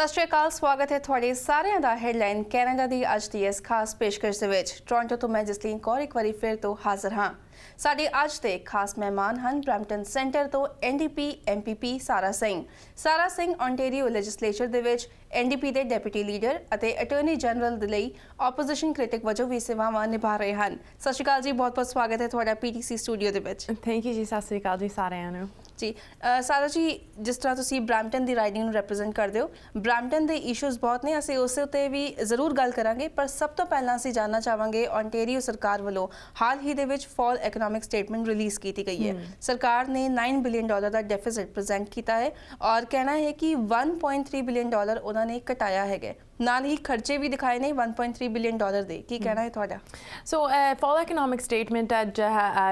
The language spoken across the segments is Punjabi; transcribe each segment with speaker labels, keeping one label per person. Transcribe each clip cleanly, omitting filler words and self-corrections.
Speaker 1: ਸਤਿ ਸ਼੍ਰੀ ਅਕਾਲ, ਸਵਾਗਤ ਹੈ ਤੁਹਾਡੇ ਸਾਰਿਆਂ ਦਾ ਹੈਡਲਾਈਨ ਕੈਨੇਡਾ ਦੀ ਅੱਜ ਦੀ ਇਸ ਖਾਸ ਪੇਸ਼ਕਸ਼ ਦੇ ਵਿੱਚ। ਟੋਰਾਂਟੋ ਤੋਂ ਮੈਂ ਜਸਲੀਨ ਕੌਰ ਇੱਕ ਵਾਰੀ ਫਿਰ ਤੋਂ ਹਾਜ਼ਰ ਹਾਂ। ਸਾਡੇ ਅੱਜ ਦੇ ਖਾਸ ਮਹਿਮਾਨ ਹਨ ਬਰੈਂਪਟਨ ਸੈਂਟਰ ਤੋਂ NDP MPP ਸਾਰਾ ਸਿੰਘ। ਸਾਰਾ ਸਿੰਘ ਓਨਟਾਰੀਓ ਲੈਜਿਸਲੇਚਰ ਦੇ ਵਿੱਚ NDP ਦੇ ਡੈਪੂਟੀ ਲੀਡਰ ਅਤੇ ਅਟਾਰਨੀ ਜਨਰਲ ਦੇ ਲਈ ਆਪੋਜੀਸ਼ਨ ਕ੍ਰਿਟਿਕ ਵਜੋਂ ਵੀ ਸੇਵਾਵਾਂ ਨਿਭਾ ਰਹੇ ਹਨ। ਸਤਿ ਸ਼੍ਰੀ ਅਕਾਲ ਜੀ, ਬਹੁਤ ਬਹੁਤ ਸਵਾਗਤ ਹੈ ਤੁਹਾਡਾ PTC ਸਟੂਡੀਓ ਦੇ ਵਿੱਚ।
Speaker 2: ਥੈਂਕ ਯੂ ਜੀ, ਸਤਿ ਸ਼੍ਰੀ ਅਕਾਲ ਜੀ ਸਾਰਿਆਂ ਨੂੰ।
Speaker 1: ਜੀ ਸਾਰਾ ਜੀ, ਜਿਸ ਤਰ੍ਹਾਂ ਤੁਸੀਂ ਬਰੈਂਪਟਨ ਦੀ ਰਾਈਡਿੰਗ ਨੂੰ ਰਿਪਰੈਜ਼ੈਂਟ ਕਰਦੇ ਹੋ, ਬਰੈਂਪਟਨ ਦੇ ਇਸ਼ੂਜ਼ ਬਹੁਤ ਨੇ, ਅਸੀਂ ਉਸ ਉੱਤੇ ਵੀ ਜ਼ਰੂਰ ਗੱਲ ਕਰਾਂਗੇ, ਪਰ ਸਭ ਤੋਂ ਪਹਿਲਾਂ ਅਸੀਂ ਜਾਣਨਾ ਚਾਹਾਂਗੇ ਓਨਟਾਰੀਓ ਸਰਕਾਰ ਵੱਲੋਂ ਹਾਲ ਹੀ ਦੇ ਵਿੱਚ ਫਾਲ ਇਕਨੋਮਿਕ ਸਟੇਟਮੈਂਟ ਰਿਲੀਜ਼ ਕੀਤੀ ਗਈ ਹੈ। ਸਰਕਾਰ ਨੇ $9 ਬਿਲੀਅਨ ਦਾ ਡੈਫਿਸਿਟ ਪ੍ਰੈਜ਼ੈਂਟ ਕੀਤਾ ਹੈ ਔਰ ਕਹਿਣਾ ਹੈ ਕਿ $1.3 ਬਿਲੀਅਨ ਉਹਨਾਂ ਨੇ ਘਟਾਇਆ ਹੈਗਾ। ਨਾਲ ਹੀ ਖਰਚੇ ਵੀ ਦਿਖਾਏ ਨੇ $1.3 ਬਿਲੀਅਨ ਦੇ। ਕੀ ਕਹਿਣਾ ਹੈ ਤੁਹਾਡਾ?
Speaker 2: ਸੋ ਫਾਲ ਇਕਨੋਮਿਕ ਸਟੇਟਮੈਂਟ ਅੱਜ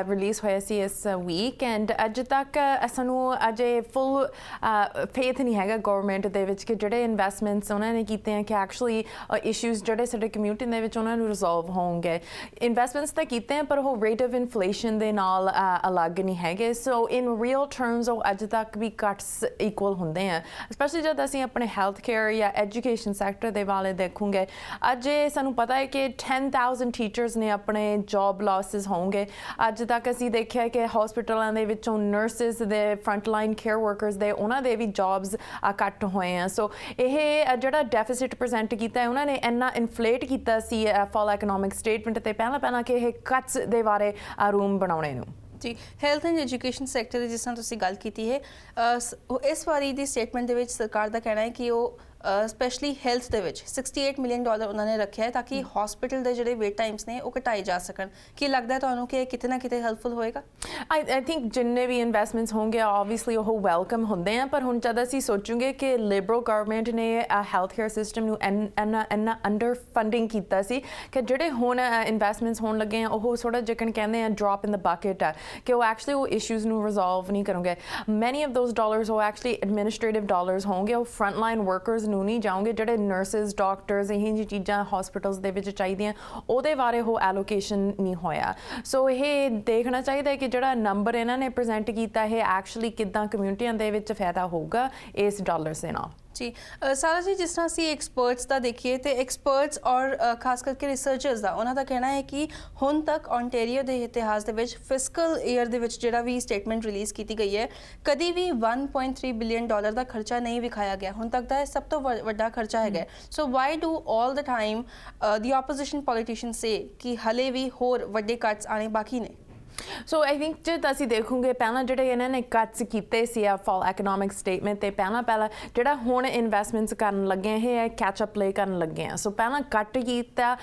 Speaker 2: ਰਿਲੀਜ਼ ਹੋਇਆ ਸੀ ਇਸ ਵੀਕ ਐਂਡ ਅੱਜ ਤੱਕ ਸਾਨੂੰ ਅਜੇ ਫੁੱਲ ਫੇਥ ਨਹੀਂ ਹੈਗਾ ਗਵਰਨਮੈਂਟ ਦੇ ਵਿੱਚ ਕਿ ਜਿਹੜੇ ਇਨਵੈਸਟਮੈਂਟਸ ਉਹਨਾਂ ਨੇ ਕੀਤੇ ਆ ਕਿ ਐਕਚੁਅਲੀ ਇਸ਼ੂਜ਼ ਜਿਹੜੇ ਸਾਡੇ ਕਮਿਊਨਿਟੀ ਦੇ ਵਿੱਚ ਉਹਨਾਂ ਨੂੰ ਰਿਜ਼ੋਲਵ ਹੋਣਗੇ। ਇਨਵੈਸਟਮੈਂਟਸ ਤਾਂ ਕੀਤੇ ਆ ਪਰ ਉਹ ਰੇਟ ਆਫ ਇਨਫਲੇਸ਼ਨ ਦੇ ਨਾਲ ਅਲੱਗ ਨਹੀਂ ਹੈਗੇ। ਸੋ ਇਨ ਰੀਅਲ ਟਰਮਸ ਉਹ ਅੱਜ ਤੱਕ ਵੀ ਕੱਟਸ ਇਕੁਅਲ ਹੁੰਦੇ ਆ, ਸਪੈਸ਼ਲੀ ਜਦ ਅਸੀਂ ਆਪਣੇ ਹੈਲਥ ਕੇਅਰ ਜਾਂ ਐਜੂਕੇਸ਼ਨ ਸੈਕਟਰ ਦੇ ਵਾਲੇ ਦੇਖੂਗੇ। ਅੱਜ ਸਾਨੂੰ ਪਤਾ ਹੈ ਕਿ 10,000 ਟੀਚਰਸ ਨੇ ਆਪਣੇ ਜੌਬ ਲਾਸਿਸ ਹੋਣਗੇ। ਅੱਜ ਤੱਕ ਅਸੀਂ ਦੇਖਿਆ ਕਿ ਹਸਪੀਟਲਾਂ ਦੇ ਵਿੱਚੋਂ ਨਰਸਿਸ ਦੇ ਫਰੰਟਲਾਈਨ ਕੇਅਰ ਵਰਕਰਸ ਦੇ ਉਹਨਾਂ ਦੇ ਵੀ ਜੌਬਸ ਕੱਟ ਹੋਏ ਆ। ਸੋ ਇਹ ਜਿਹੜਾ ਡੈਫਿਸਿਟ ਪ੍ਰੈਜ਼ੈਂਟ ਕੀਤਾ ਹੈ ਉਹਨਾਂ ਨੇ ਇੰਨਾ ਇਨਫਲੇਟ ਕੀਤਾ ਸੀ ਫਾਲ ਇਕਨੋਮਿਕ ਸਟੇਟਮੈਂਟ ਤੇ ਪਹਿਲਾਂ ਕਿ ਇਹ ਕੱਟਸ ਦੇ ਬਾਰੇ ਰੂਮ ਬਣਾਉਣੇ ਨੂੰ।
Speaker 1: ਜੀ, ਹੈਲਥ ਐਂਡ ਐਜੂਕੇਸ਼ਨ ਸੈਕਟਰ ਦੀ ਜਿਸ ਤਰ੍ਹਾਂ ਤੁਸੀਂ ਗੱਲ ਕੀਤੀ ਹੈ, ਇਸ ਵਾਰੀ ਦੀ ਸਟੇਟਮੈਂਟ ਦੇ ਵਿੱਚ ਸਰਕਾਰ ਦਾ ਕਹਿਣਾ ਹੈ ਕਿ ਉਹ ਸਪੈਸ਼ਲੀ ਹੈਲਥ ਦੇ ਵਿੱਚ $68 ਮਿਲੀਅਨ ਉਹਨਾਂ ਨੇ ਰੱਖਿਆ ਹੈ ਤਾਂ ਕਿ ਹਸਪੀਟਲ ਦੇ ਜਿਹੜੇ ਵੇਟ ਟਾਈਮਸ ਨੇ ਉਹ ਘਟਾਏ ਜਾ ਸਕਣ। ਕੀ ਲੱਗਦਾ ਤੁਹਾਨੂੰ ਕਿ ਇਹ ਕਿਤੇ ਨਾ ਕਿਤੇ ਹੈਲਪਫੁਲ ਹੋਏਗਾ?
Speaker 2: ਆਈ ਥਿੰਕ ਜਿੰਨੇ ਵੀ ਇਨਵੈਸਟਮੈਂਟਸ ਹੋਣਗੇ ਆਬਵੀਅਸਲੀ ਉਹ ਵੈਲਕਮ ਹੁੰਦੇ ਆ, ਪਰ ਹੁਣ ਜਦ ਅਸੀਂ ਸੋਚੂਗੇ ਕਿ ਲਿਬਰਲ ਗਵਰਨਮੈਂਟ ਨੇ ਹੈਲਥ ਕੇਅਰ ਸਿਸਟਮ ਨੂੰ ਇੰਨਾ ਅੰਡਰ ਫੰਡਿੰਗ ਕੀਤਾ ਸੀ ਕਿ ਜਿਹੜੇ ਹੁਣ ਇਨਵੈਸਟਮੈਂਟਸ ਹੋਣ ਲੱਗੇ ਆ ਉਹ ਥੋੜ੍ਹਾ ਜਿਕਣ ਕਹਿੰਦੇ ਆ ਡ੍ਰੌਪ ਇਨ ਦ ਬਕਟ ਆ ਕਿ ਉਹ ਐਕਚੁਅਲੀ ਉਹ ਇਸ਼ੂਜ਼ ਨੂੰ ਰਿਜ਼ੋਲਵ ਨਹੀਂ ਕਰੋਗੇ। ਮੈਨੀ ਆਫ ਦੋਜ਼ ਡਾਲਰਸ ਉਹ ਐਕਚੁਅਲੀ ਐਡਮਿਨਿਸਟ੍ਰੇਟਿਵ ਡਾਲਰਸ ਹੋਣਗੇ, ਉਹ ਫਰੰਟ ਲਾਈਨ ਵਰਕਰਸ ਨੂੰ ਨਹੀਂ ਜਾਓਗੇ। ਜਿਹੜੇ ਨਰਸਿਸ ਡਾਕਟਰਸ ਇਹ ਜਿਹੀ ਚੀਜ਼ਾਂ ਹਸਪੀਟਲਸ ਦੇ ਵਿੱਚ ਚਾਹੀਦੀਆਂ ਉਹਦੇ ਬਾਰੇ ਉਹ ਐਲੋਕੇਸ਼ਨ ਨਹੀਂ ਹੋਇਆ। ਸੋ ਇਹ ਦੇਖਣਾ ਚਾਹੀਦਾ ਹੈ ਕਿ ਜਿਹੜਾ ਨੰਬਰ ਇਹਨਾਂ ਨੇ ਪ੍ਰੈਜ਼ੈਂਟ ਕੀਤਾ ਇਹ ਐਕਚੁਅਲੀ ਕਿੱਦਾਂ ਕਮਿਊਨਿਟੀਆਂ ਦੇ ਵਿੱਚ ਫਾਇਦਾ ਹੋਊਗਾ ਇਸ ਡਾਲਰਸ ਦੇ ਨਾਲ।
Speaker 1: ਜੀ ਸਾਰਾ ਜੀ, ਜਿਸ ਤਰ੍ਹਾਂ ਅਸੀਂ ਐਕਸਪਰਟਸ ਦਾ ਦੇਖੀਏ ਤੇ ਐਕਸਪਰਟਸ ਔਰ ਖਾਸ ਕਰਕੇ ਰਿਸਰਚਰਸ ਦਾ ਉਹਨਾਂ ਦਾ ਕਹਿਣਾ ਹੈ ਕਿ ਹੁਣ ਤੱਕ ਓਨਟਾਰੀਓ ਦੇ ਇਤਿਹਾਸ ਦੇ ਵਿੱਚ ਫਿਸਕਲ ਈਅਰ ਦੇ ਵਿੱਚ ਜਿਹੜਾ ਵੀ ਸਟੇਟਮੈਂਟ ਰਿਲੀਜ਼ ਕੀਤੀ ਗਈ ਹੈ ਕਦੀ ਵੀ $1.3 ਬਿਲੀਅਨ ਦਾ ਖਰਚਾ ਨਹੀਂ ਵਿਖਾਇਆ ਗਿਆ। ਹੁਣ ਤੱਕ ਦਾ ਇਹ ਸਭ ਤੋਂ ਵੱਡਾ ਖਰਚਾ ਹੈਗਾ। ਸੋ why do all the time the opposition politician ਸੇ ਕਿ ਹਲੇ ਵੀ ਹੋਰ ਵੱਡੇ ਕੱਟਸ ਆਣੇ ਬਾਕੀ ਨੇ?
Speaker 2: ਸੋ ਆਈ ਥਿੰਕ ਜਦ ਅਸੀਂ ਦੇਖੂਗੇ ਪਹਿਲਾਂ ਜਿਹੜੇ ਇਹਨਾਂ ਨੇ ਕੱਟਸ ਕੀਤੇ ਸੀ ਆ ਫਾਲ ਇਕਨੋਮਿਕ ਸਟੇਟਮੈਂਟ ਤੇ ਪਹਿਲਾਂ ਜਿਹੜਾ ਹੁਣ ਇਨਵੈਸਟਮੈਂਟਸ ਕਰਨ ਲੱਗੇ ਇਹ ਕੈਚ ਅਪ ਪਲੇ ਕਰਨ ਲੱਗੇ ਆ। ਸੋ ਪਹਿਲਾਂ ਕੱਟ ਕੀਤਾ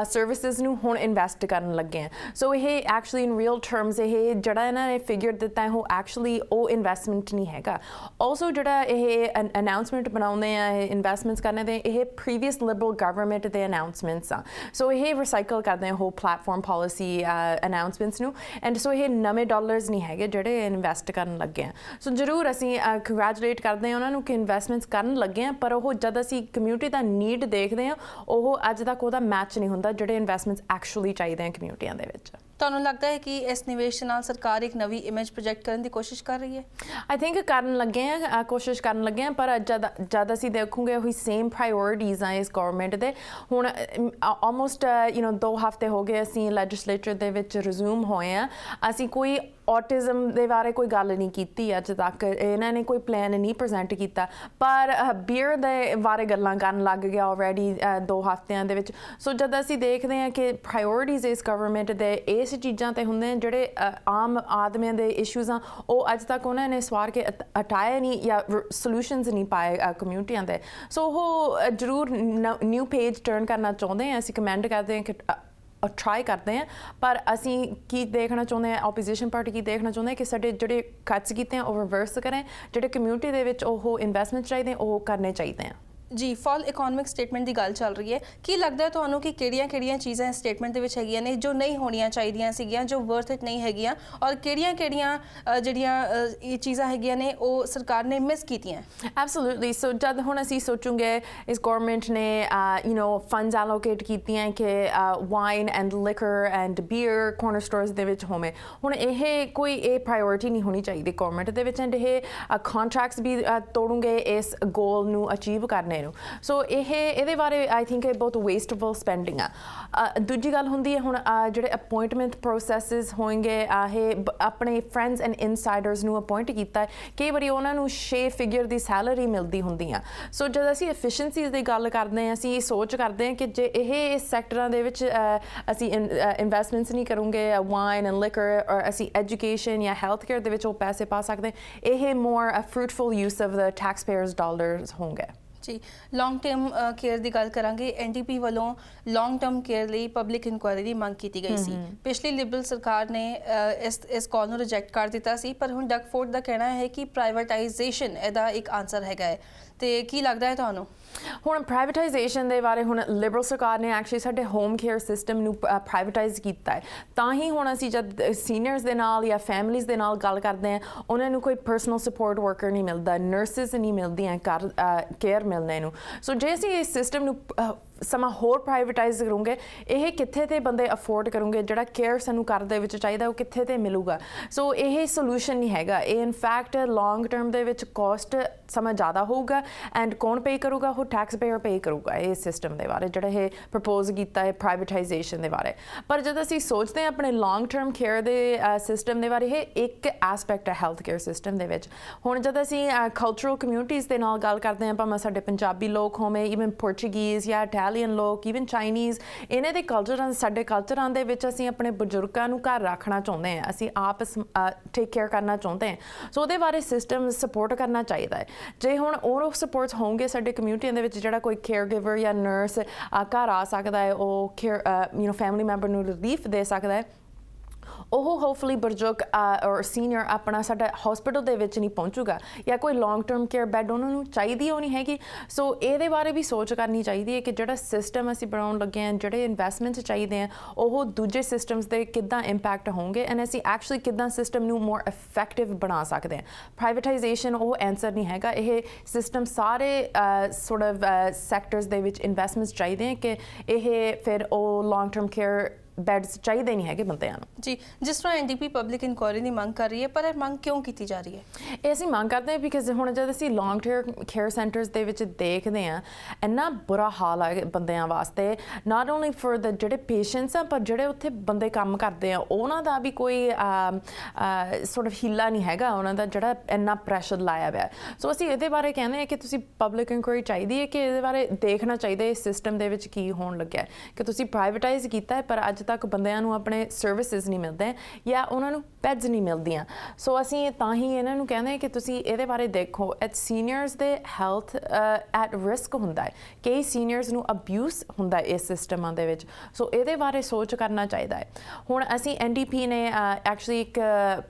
Speaker 2: ਸਰਵਿਸਿਜ਼ ਨੂੰ ਹੁਣ ਇਨਵੈਸਟ ਕਰਨ ਲੱਗੇ ਆ। ਸੋ ਇਹ ਐਕਚੁਅਲੀ ਇਨ ਰੀਅਲ ਟਰਮਸ ਇਹ ਜਿਹੜਾ ਇਹਨਾਂ ਨੇ ਫਿਗਰ ਦਿੱਤਾ ਹੈ ਉਹ ਐਕਚੁਅਲੀ ਉਹ ਇਨਵੈਸਟਮੈਂਟ ਨਹੀਂ ਹੈਗਾ। ਆਲਸੋ ਜਿਹੜਾ ਇਹ ਅਨਾਊਂਸਮੈਂਟ ਬਣਾਉਂਦੇ ਆ ਇਨਵੈਸਟਮੈਂਟਸ ਕਰਨੇ ਦੇ ਇਹ ਪ੍ਰੀਵੀਅਸ ਲਿਬਰਲ ਗਵਰਨਮੈਂਟ ਦੇ ਅਨਾਊਂਸਮੈਂਟਸ ਆ। ਸੋ ਇਹ ਰਿਸਾਈਕਲ ਕਰਦੇ ਆ ਉਹ ਪਲੈਟਫਾਰਮ ਪਾਲਿਸੀ ਅਨਾਊਂਸਮੈਂਟਸ ਨੂੰ ਐਂਡ ਸੋ ਇਹ ਨਵੇਂ ਡਾਲਰਸ ਨਹੀਂ ਹੈਗੇ ਜਿਹੜੇ ਇਨਵੈਸਟ ਕਰਨ ਲੱਗੇ ਆ। ਸੋ ਜ਼ਰੂਰ ਅਸੀਂ ਕੰਗ੍ਰੈਚੁਲੇਟ ਕਰਦੇ ਹਾਂ ਉਹਨਾਂ ਨੂੰ ਕਿ ਇਨਵੈਸਟਮੈਂਟਸ ਕਰਨ ਲੱਗੇ ਆ, ਪਰ ਉਹ ਜਦ ਅਸੀਂ ਕਮਿਊਨਿਟੀ ਦਾ ਨੀਡ ਦੇਖਦੇ ਹਾਂ ਉਹ ਅੱਜ ਤੱਕ ਉਹਦਾ ਮੈਚ ਨਹੀਂ ਹੁੰਦਾ ਜਿਹੜੇ ਇਨਵੈਸਟਮੈਂਟਸ ਐਕਚੁਅਲੀ ਚਾਹੀਦੇ ਆ ਕਮਿਊਨਿਟੀਆਂ ਦੇ ਵਿੱਚ। ਤੁਹਾਨੂੰ ਲੱਗਦਾ ਹੈ ਕਿ ਇਸ ਨਿਵੇਸ਼ ਨਾਲ ਸਰਕਾਰ ਇੱਕ ਨਵੀਂ ਇਮੇਜ ਪ੍ਰੋਜੈਕਟ ਕਰਨ ਦੀ ਕੋਸ਼ਿਸ਼ ਕਰ ਰਹੀ ਹੈ? ਆਈ ਥਿੰਕ ਕਰਨ ਲੱਗੇ ਆ, ਕੋਸ਼ਿਸ਼ ਕਰਨ ਲੱਗੇ ਆ, ਪਰ ਜਦ ਅਸੀਂ ਦੇਖੂਗੇ ਉਹੀ ਸੇਮ ਪ੍ਰਾਇਓਰਿਟੀਜ਼ ਆ ਇਸ ਗਵਰਨਮੈਂਟ ਦੇ। ਹੁਣ ਆਲਮੋਸਟ 2 ਹਫ਼ਤੇ ਹੋ ਗਏ ਅਸੀਂ ਲੈਜਿਸਲੇਚਰ ਦੇ ਵਿੱਚ ਰਿਜ਼ਿਊਮ ਹੋਏ ਆ। ਅਸੀਂ ਕੋਈ ਔਟਿਜ਼ਮ ਦੇ ਬਾਰੇ ਕੋਈ ਗੱਲ ਨਹੀਂ ਕੀਤੀ ਅੱਜ ਤੱਕ, ਇਹਨਾਂ ਨੇ ਕੋਈ ਪਲਾਨ ਨਹੀਂ ਪ੍ਰੈਜ਼ੈਂਟ ਕੀਤਾ, ਪਰ ਬੀਅਰ ਦੇ ਬਾਰੇ ਗੱਲਾਂ ਕਰਨ ਲੱਗ ਗਿਆ ਆਲਰੇਡੀ 2 ਹਫ਼ਤਿਆਂ ਦੇ ਵਿੱਚ। ਸੋ ਜਦ ਅਸੀਂ ਦੇਖਦੇ ਹਾਂ ਕਿ ਪ੍ਰਾਇਓਰਿਟੀਜ਼ ਇਸ ਗਵਰਨਮੈਂਟ ਦੇ ਇਸ ਚੀਜ਼ਾਂ ਤੇ ਹੁੰਦੇ ਨੇ ਜਿਹੜੇ ਆਮ ਆਦਮੀਆਂ ਦੇ ਇਸ਼ੂਜ਼ ਆ ਉਹ ਅੱਜ ਤੱਕ ਉਹਨਾਂ ਨੇ ਸਵਾਰ ਕੇ ਹਟਾਏ ਨਹੀਂ ਜਾਂ ਸੋਲੂਸ਼ਨਸ ਨਹੀਂ ਪਾਏ ਕਮਿਊਨਿਟੀਆਂ ਦੇ। ਸੋ ਉਹ ਜ਼ਰੂਰ ਨਿਊ ਪੇਜ ਟਰਨ ਕਰਨਾ ਚਾਹੁੰਦੇ ਹਾਂ। ਅਸੀਂ ਕਮੈਂਡ ਕਰਦੇ ਹਾਂ ਕਿ ਟਰਾਈ ਕਰਦੇ ਹਾਂ, ਪਰ ਅਸੀਂ ਕੀ ਦੇਖਣਾ ਚਾਹੁੰਦੇ ਹਾਂ, ਆਪੋਜੀਸ਼ਨ ਪਾਰਟੀ ਕੀ ਦੇਖਣਾ ਚਾਹੁੰਦੇ ਕਿ ਸਾਡੇ ਜਿਹੜੇ ਕੱਟਸ ਕੀਤੇ ਆ ਉਹ ਰਿਵਰਸ ਕरें, ਜਿਹੜੇ ਕਮਿਊਨਿਟੀ ਦੇ ਵਿੱਚ ਉਹ ਇਨਵੈਸਟਮੈਂਟ ਚਾਹੀਦੇ ਉਹ ਕਰਨੇ ਚਾਹੀਦੇ ਆ।
Speaker 1: ਜੀ, ਫਾਲ ਇਕਨੋਮਿਕ ਸਟੇਟਮੈਂਟ ਦੀ ਗੱਲ ਚੱਲ ਰਹੀ ਹੈ। ਕੀ ਲੱਗਦਾ ਤੁਹਾਨੂੰ ਕਿ ਕਿਹੜੀਆਂ ਚੀਜ਼ਾਂ ਇਸ ਸਟੇਟਮੈਂਟ ਦੇ ਵਿੱਚ ਹੈਗੀਆਂ ਨੇ ਜੋ ਨਹੀਂ ਹੋਣੀਆਂ ਚਾਹੀਦੀਆਂ ਸੀਗੀਆਂ, ਜੋ ਵਰਥ ਇਟ ਨਹੀਂ ਹੈਗੀਆਂ, ਔਰ ਕਿਹੜੀਆਂ ਜਿਹੜੀਆਂ ਇਹ ਚੀਜ਼ਾਂ ਹੈਗੀਆਂ ਨੇ ਉਹ ਸਰਕਾਰ ਨੇ ਮਿਸ ਕੀਤੀਆਂ?
Speaker 2: ਐਬਸੋਲੂਟਲੀ। ਸੋ ਜਦ ਹੁਣ ਅਸੀਂ ਸੋਚੂਗੇ ਇਸ ਗਵਰਨਮੈਂਟ ਨੇ ਫੰਡਸ ਐਲੋਕੇਟ ਕੀਤੀਆਂ ਕਿ wine and liquor and beer corner stores ਦੇ ਵਿੱਚ ਹੋਵੇ, ਹੁਣ ਇਹ ਕੋਈ ਇਹ ਪ੍ਰਾਇਓਰਿਟੀ ਨਹੀਂ ਹੋਣੀ ਚਾਹੀਦੀ ਗਵਰਨਮੈਂਟ ਦੇ ਵਿੱਚ। ਐਂਡ ਇਹ ਕੰਟਰੈਕਟਸ ਵੀ ਤੋੜੂਗੇ ਇਸ ਗੋਲ ਨੂੰ ਅਚੀਵ ਕਰਨੇ ਮਿਲਣੇ ਨੂੰ। ਸੋ ਇਹਦੇ ਬਾਰੇ ਆਈ ਥਿੰਕ ਇਹ ਬਹੁਤ ਵੇਸਟਫੁਲ ਸਪੈਂਡਿੰਗ ਆ। ਦੂਜੀ ਗੱਲ ਹੁੰਦੀ ਹੈ ਹੁਣ ਜਿਹੜੇ ਅਪਾਇੰਟਮੈਂਟ ਪ੍ਰੋਸੈਸਿਸ ਹੋਣਗੇ ਇਹ ਆਪਣੇ ਫਰੈਂਡਸ ਐਂਡ ਇਨਸਾਈਡਰਸ ਨੂੰ ਅਪਾਇੰਟ ਕੀਤਾ ਹੈ, ਕਈ ਵਾਰੀ ਉਹਨਾਂ ਨੂੰ 6 ਫਿਗਰ ਦੀ ਸੈਲਰੀ ਮਿਲਦੀ ਹੁੰਦੀ ਆ। ਸੋ ਜਦ ਅਸੀਂ ਐਫੀਸ਼ੀਐਂਸੀਜ਼ ਦੀ ਗੱਲ ਕਰਦੇ ਹਾਂ, ਅਸੀਂ ਸੋਚ ਕਰਦੇ ਹਾਂ ਕਿ ਜੇ ਇਹ ਸੈਕਟਰਾਂ ਦੇ ਵਿੱਚ ਅਸੀਂ ਇਨਵੈਸਟਮੈਂਟਸ ਨਹੀਂ ਕਰੂੰਗੇ ਵਾਈਨ ਐਂਡ ਲਿਕਰ ਔਰ ਅਸੀਂ ਐਜੂਕੇਸ਼ਨ ਜਾਂ ਹੈਲਥ ਕੇਅਰ ਦੇ ਵਿੱਚ ਉਹ ਪੈਸੇ ਪਾ ਸਕਦੇ, ਇਹ more fruitful use of the tax payers dollars ਹੋਣਗੇ।
Speaker 1: ਜੀ ਲੌਂਗ ਟਰਮ ਕੇਅਰ ਦੀ ਗੱਲ ਕਰਾਂਗੇ। ਐਨਡੀਪੀ ਵੱਲੋਂ ਲੌਂਗ ਟਰਮ ਕੇਅਰ ਲਈ ਪਬਲਿਕ ਇਨਕੁਆਇਰੀ ਦੀ ਮੰਗ ਕੀਤੀ ਗਈ ਸੀ। ਪਿਛਲੀ ਲਿਬਰਲ ਸਰਕਾਰ ਨੇ ਇਸ ਕਾਲ ਨੂੰ ਰਿਜੈਕਟ ਕਰ ਦਿੱਤਾ ਸੀ, ਪਰ ਹੁਣ ਡਕਫੋਰਡ ਦਾ ਕਹਿਣਾ ਹੈ ਕਿ ਪ੍ਰਾਈਵੇਟਾਈਜੇਸ਼ਨ ਇਹਦਾ ਇੱਕ ਆਨਸਰ ਹੈਗਾ ਹੈ। ਤੇ ਕੀ ਲੱਗਦਾ ਹੈ ਤੁਹਾਨੂੰ?
Speaker 2: ਹੁਣ ਪ੍ਰਾਈਵੇਟਾਈਜੇਸ਼ਨ ਦੇ ਬਾਰੇ ਹੁਣ ਲਿਬਰਲ ਸਰਕਾਰ ਨੇ ਐਕਚੁਅਲੀ ਸਾਡੇ ਹੋਮ ਕੇਅਰ ਸਿਸਟਮ ਨੂੰ ਪ੍ਰਾਈਵੇਟਾਈਜ਼ ਕੀਤਾ ਹੈ। ਤਾਂ ਹੀ ਹੁਣ ਅਸੀਂ ਜਦ ਸੀਨੀਅਰਸ ਦੇ ਨਾਲ ਜਾਂ ਫੈਮਲੀਜ਼ ਦੇ ਨਾਲ ਗੱਲ ਕਰਦੇ ਹਾਂ, ਉਹਨਾਂ ਨੂੰ ਕੋਈ ਪਰਸਨਲ ਸਪੋਰਟ ਵਰਕਰ ਨਹੀਂ ਮਿਲਦਾ, ਨਰਸਿਸ ਨਹੀਂ ਮਿਲਦੀਆਂ ਘਰ ਕੇਅਰ ਮਿਲਣੇ ਨੂੰ। ਸੋ ਜੇ ਅਸੀਂ ਇਸ ਸਿਸਟਮ ਨੂੰ ਸਮਾਂ ਹੋਰ ਪ੍ਰਾਈਵੇਟਾਈਜ਼ ਕਰੂੰਗੇ, ਇਹ ਕਿੱਥੇ ਤੇ ਬੰਦੇ ਅਫੋਰਡ ਕਰੂੰਗੇ? ਜਿਹੜਾ ਕੇਅਰ ਸਾਨੂੰ ਘਰ ਦੇ ਵਿੱਚ ਚਾਹੀਦਾ ਉਹ ਕਿੱਥੇ ਤੇ ਮਿਲੂਗਾ? ਸੋ ਇਹ ਸੋਲੂਸ਼ਨ ਨਹੀਂ ਹੈਗਾ। ਇਹ ਇਨਫੈਕਟ ਲੌਂਗ ਟਰਮ ਦੇ ਵਿੱਚ ਕੋਸਟ ਸਮਾਂ ਜ਼ਿਆਦਾ ਹੋਊਗਾ ਐਂਡ ਕੌਣ ਪੇ ਕਰੂਗਾ? ਉਹ ਟੈਕਸ ਪੇਅਰ ਪੇ ਕਰੂਗਾ ਇਹ ਸਿਸਟਮ ਦੇ ਬਾਰੇ ਜਿਹੜਾ ਇਹ ਪ੍ਰਪੋਜ਼ ਕੀਤਾ ਹੈ ਪ੍ਰਾਈਵੇਟਾਈਜੇਸ਼ਨ ਦੇ ਬਾਰੇ। ਪਰ ਜਦ ਅਸੀਂ ਸੋਚਦੇ ਹਾਂ ਆਪਣੇ ਲੌਂਗ ਟਰਮ ਕੇਅਰ ਦੇ ਸਿਸਟਮ ਦੇ ਬਾਰੇ, ਇਹ ਇੱਕ ਐਸਪੈਕਟ ਹੈ ਹੈਲਥ ਕੇਅਰ ਸਿਸਟਮ ਦੇ ਵਿੱਚ। ਹੁਣ ਜਦ ਅਸੀਂ ਕਲਚਰਲ ਕਮਿਊਨਿਟੀਜ਼ ਦੇ ਨਾਲ ਗੱਲ ਕਰਦੇ ਹਾਂ, ਭਾਵੇਂ ਸਾਡੇ ਪੰਜਾਬੀ ਲੋਕ ਹੋਵੇ, ਈਵਨ ਪੋਰਚੁਗੀਜ਼ ਜਾਂ ਇਟਾਲੀਅਨ ਲੋਕ, ਈਵਨ ਚਾਈਨੀਜ਼, ਇਹਨਾਂ ਦੇ ਕਲਚਰਾਂ ਸਾਡੇ ਕਲਚਰਾਂ ਦੇ ਵਿੱਚ ਅਸੀਂ ਆਪਣੇ ਬਜ਼ੁਰਗਾਂ ਨੂੰ ਘਰ ਰੱਖਣਾ ਚਾਹੁੰਦੇ ਹਾਂ, ਅਸੀਂ ਆਪ ਟੇਕ ਕੇਅਰ ਕਰਨਾ ਚਾਹੁੰਦੇ ਹਾਂ। ਸੋ ਉਹਦੇ ਬਾਰੇ ਸਿਸਟਮ ਸਪੋਰਟ ਕਰਨਾ ਚਾਹੀਦਾ ਹੈ। ਜੇ ਹੁਣ ਉਹ ਸਪੋਰਟਸ ਹੋਣਗੇ ਸਾਡੇ ਕਮਿਊਨਿਟੀਆਂ ਦੇ ਵਿੱਚ, ਜਿਹੜਾ ਕੋਈ ਕੇਅਰ ਗਿਵਰ ਜਾਂ ਨਰਸ ਘਰ ਆ ਸਕਦਾ ਹੈ, ਉਹ ਕੇਅਰ ਫੈਮਿਲੀ ਮੈਂਬਰ ਨੂੰ ਰਿਲੀਫ ਦੇ ਸਕਦਾ ਹੈ, ਉਹ ਹੋਪਫੁਲੀ ਬਜ਼ੁਰਗ ਔਰ ਸੀਨੀਅਰ ਆਪਣਾ ਸਾਡਾ ਹਸਪੀਟਲ ਦੇ ਵਿੱਚ ਨਹੀਂ ਪਹੁੰਚੂਗਾ ਜਾਂ ਕੋਈ ਲੌਂਗ ਟਰਮ ਕੇਅਰ ਬੈੱਡ ਉਹਨਾਂ ਨੂੰ ਚਾਹੀਦੀ ਉਹ ਨਹੀਂ ਹੈਗੀ। ਸੋ ਇਹਦੇ ਬਾਰੇ ਵੀ ਸੋਚ ਕਰਨੀ ਚਾਹੀਦੀ ਹੈ ਕਿ ਜਿਹੜਾ ਸਿਸਟਮ ਅਸੀਂ ਬਣਾਉਣ ਲੱਗੇ ਹਾਂ, ਜਿਹੜੇ ਇਨਵੈਸਟਮੈਂਟਸ ਚਾਹੀਦੇ ਆ, ਉਹ ਦੂਜੇ ਸਿਸਟਮਸ ਦੇ ਕਿੱਦਾਂ ਇੰਪੈਕਟ ਹੋਣਗੇ ਐਂਡ ਅਸੀਂ ਐਕਚੁਅਲੀ ਕਿੱਦਾਂ ਸਿਸਟਮ ਨੂੰ ਮੋਰ ਇਫੈਕਟਿਵ ਬਣਾ ਸਕਦੇ ਹਾਂ। ਪ੍ਰਾਈਵੇਟਾਈਜੇਸ਼ਨ ਉਹ ਆਨਸਰ ਨਹੀਂ ਹੈਗਾ। ਇਹ ਸਿਸਟਮ ਸਾਰੇ ਸੋਰਟ ਆਫ ਸੈਕਟਰਸ ਦੇ ਵਿੱਚ ਇਨਵੈਸਟਮੈਂਟਸ ਚਾਹੀਦੇ ਆ ਕਿ ਇਹ ਫਿਰ ਉਹ ਲੌਂਗ ਟਰਮ ਕੇਅਰ ਬੈਡਸ ਚਾਹੀਦੇ ਨਹੀਂ ਹੈਗੇ ਬੰਦਿਆਂ ਨੂੰ। ਜੀ
Speaker 1: ਜਿਸ ਤਰ੍ਹਾਂ ਐਨਡੀਪੀ ਪਬਲਿਕ ਇਨਕੁਆਇਰੀ ਦੀ ਮੰਗ ਕਰ ਰਹੀ ਹੈ, ਪਰ ਇਹ ਮੰਗ ਕਿਉਂ ਕੀਤੀ ਜਾ ਰਹੀ ਹੈ?
Speaker 2: ਇਹ ਅਸੀਂ ਮੰਗ ਕਰਦੇ ਹਾਂ ਬਿਕਾਜ਼ ਹੁਣ ਜਦ ਅਸੀਂ ਲੌਂਗ ਟਰਮ ਕੇਅਰ ਸੈਂਟਰਸ ਦੇ ਵਿੱਚ ਦੇਖਦੇ ਹਾਂ, ਇੰਨਾ ਬੁਰਾ ਹਾਲ ਹੈ ਬੰਦਿਆਂ ਵਾਸਤੇ, ਨਾਟ ਓਨਲੀ ਫॉर ਦ ਜਿਹੜੇ ਪੇਸ਼ੈਂਟਸ ਆ, ਪਰ ਜਿਹੜੇ ਉੱਥੇ ਬੰਦੇ ਕੰਮ ਕਰਦੇ ਆ ਉਹਨਾਂ ਦਾ ਵੀ ਕੋਈ ਸੋਰਟ ਆਫ ਹੀਲਾ ਨਹੀਂ ਹੈਗਾ, ਉਹਨਾਂ ਦਾ ਜਿਹੜਾ ਇੰਨਾ ਪ੍ਰੈਸ਼ਰ ਲਾਇਆ ਹੋਇਆ। ਸੋ ਅਸੀਂ ਇਹਦੇ ਬਾਰੇ ਕਹਿੰਦੇ ਹਾਂ ਕਿ ਤੁਸੀਂ ਪਬਲਿਕ ਇਨਕੁਆਇਰੀ ਚਾਹੀਦੀ ਹੈ ਕਿ ਇਹਦੇ ਬਾਰੇ ਦੇਖਣਾ ਚਾਹੀਦਾ ਇਸ ਸਿਸਟਮ ਦੇ ਵਿੱਚ ਕੀ ਹੋਣ ਲੱਗਿਆ ਕਿ ਤੁਸੀਂ ਪ੍ਰਾਈਵੇਟਾਈਜ਼ ਕੀਤਾ ਹੈ ਪਰ ਅੱਜ ਤੱਕ ਬੰਦਿਆਂ ਨੂੰ ਆਪਣੇ ਸਰਵਿਸਿਜ਼ ਨਹੀਂ ਮਿਲਦੇ ਜਾਂ ਉਹਨਾਂ ਨੂੰ ਬੈਡਸ ਨਹੀਂ ਮਿਲਦੀਆਂ। ਸੋ ਅਸੀਂ ਤਾਂ ਹੀ ਇਹਨਾਂ ਨੂੰ ਕਹਿੰਦੇ ਹਾਂ ਕਿ ਤੁਸੀਂ ਇਹਦੇ ਬਾਰੇ ਦੇਖੋ। ਸੀਨੀਅਰਸ ਦੇ ਹੈਲਥ ਐਟ ਰਿਸਕ ਹੁੰਦਾ ਹੈ, ਕਈ ਸੀਨੀਅਰਸ ਨੂੰ ਅਬਿਊਜ਼ ਹੁੰਦਾ ਇਸ ਸਿਸਟਮਾਂ ਦੇ ਵਿੱਚ। ਸੋ ਇਹਦੇ ਬਾਰੇ ਸੋਚ ਕਰਨਾ ਚਾਹੀਦਾ ਹੈ। ਹੁਣ ਅਸੀਂ ਐਨਡੀਪੀ ਨੇ ਐਕਚੁਅਲੀ ਇੱਕ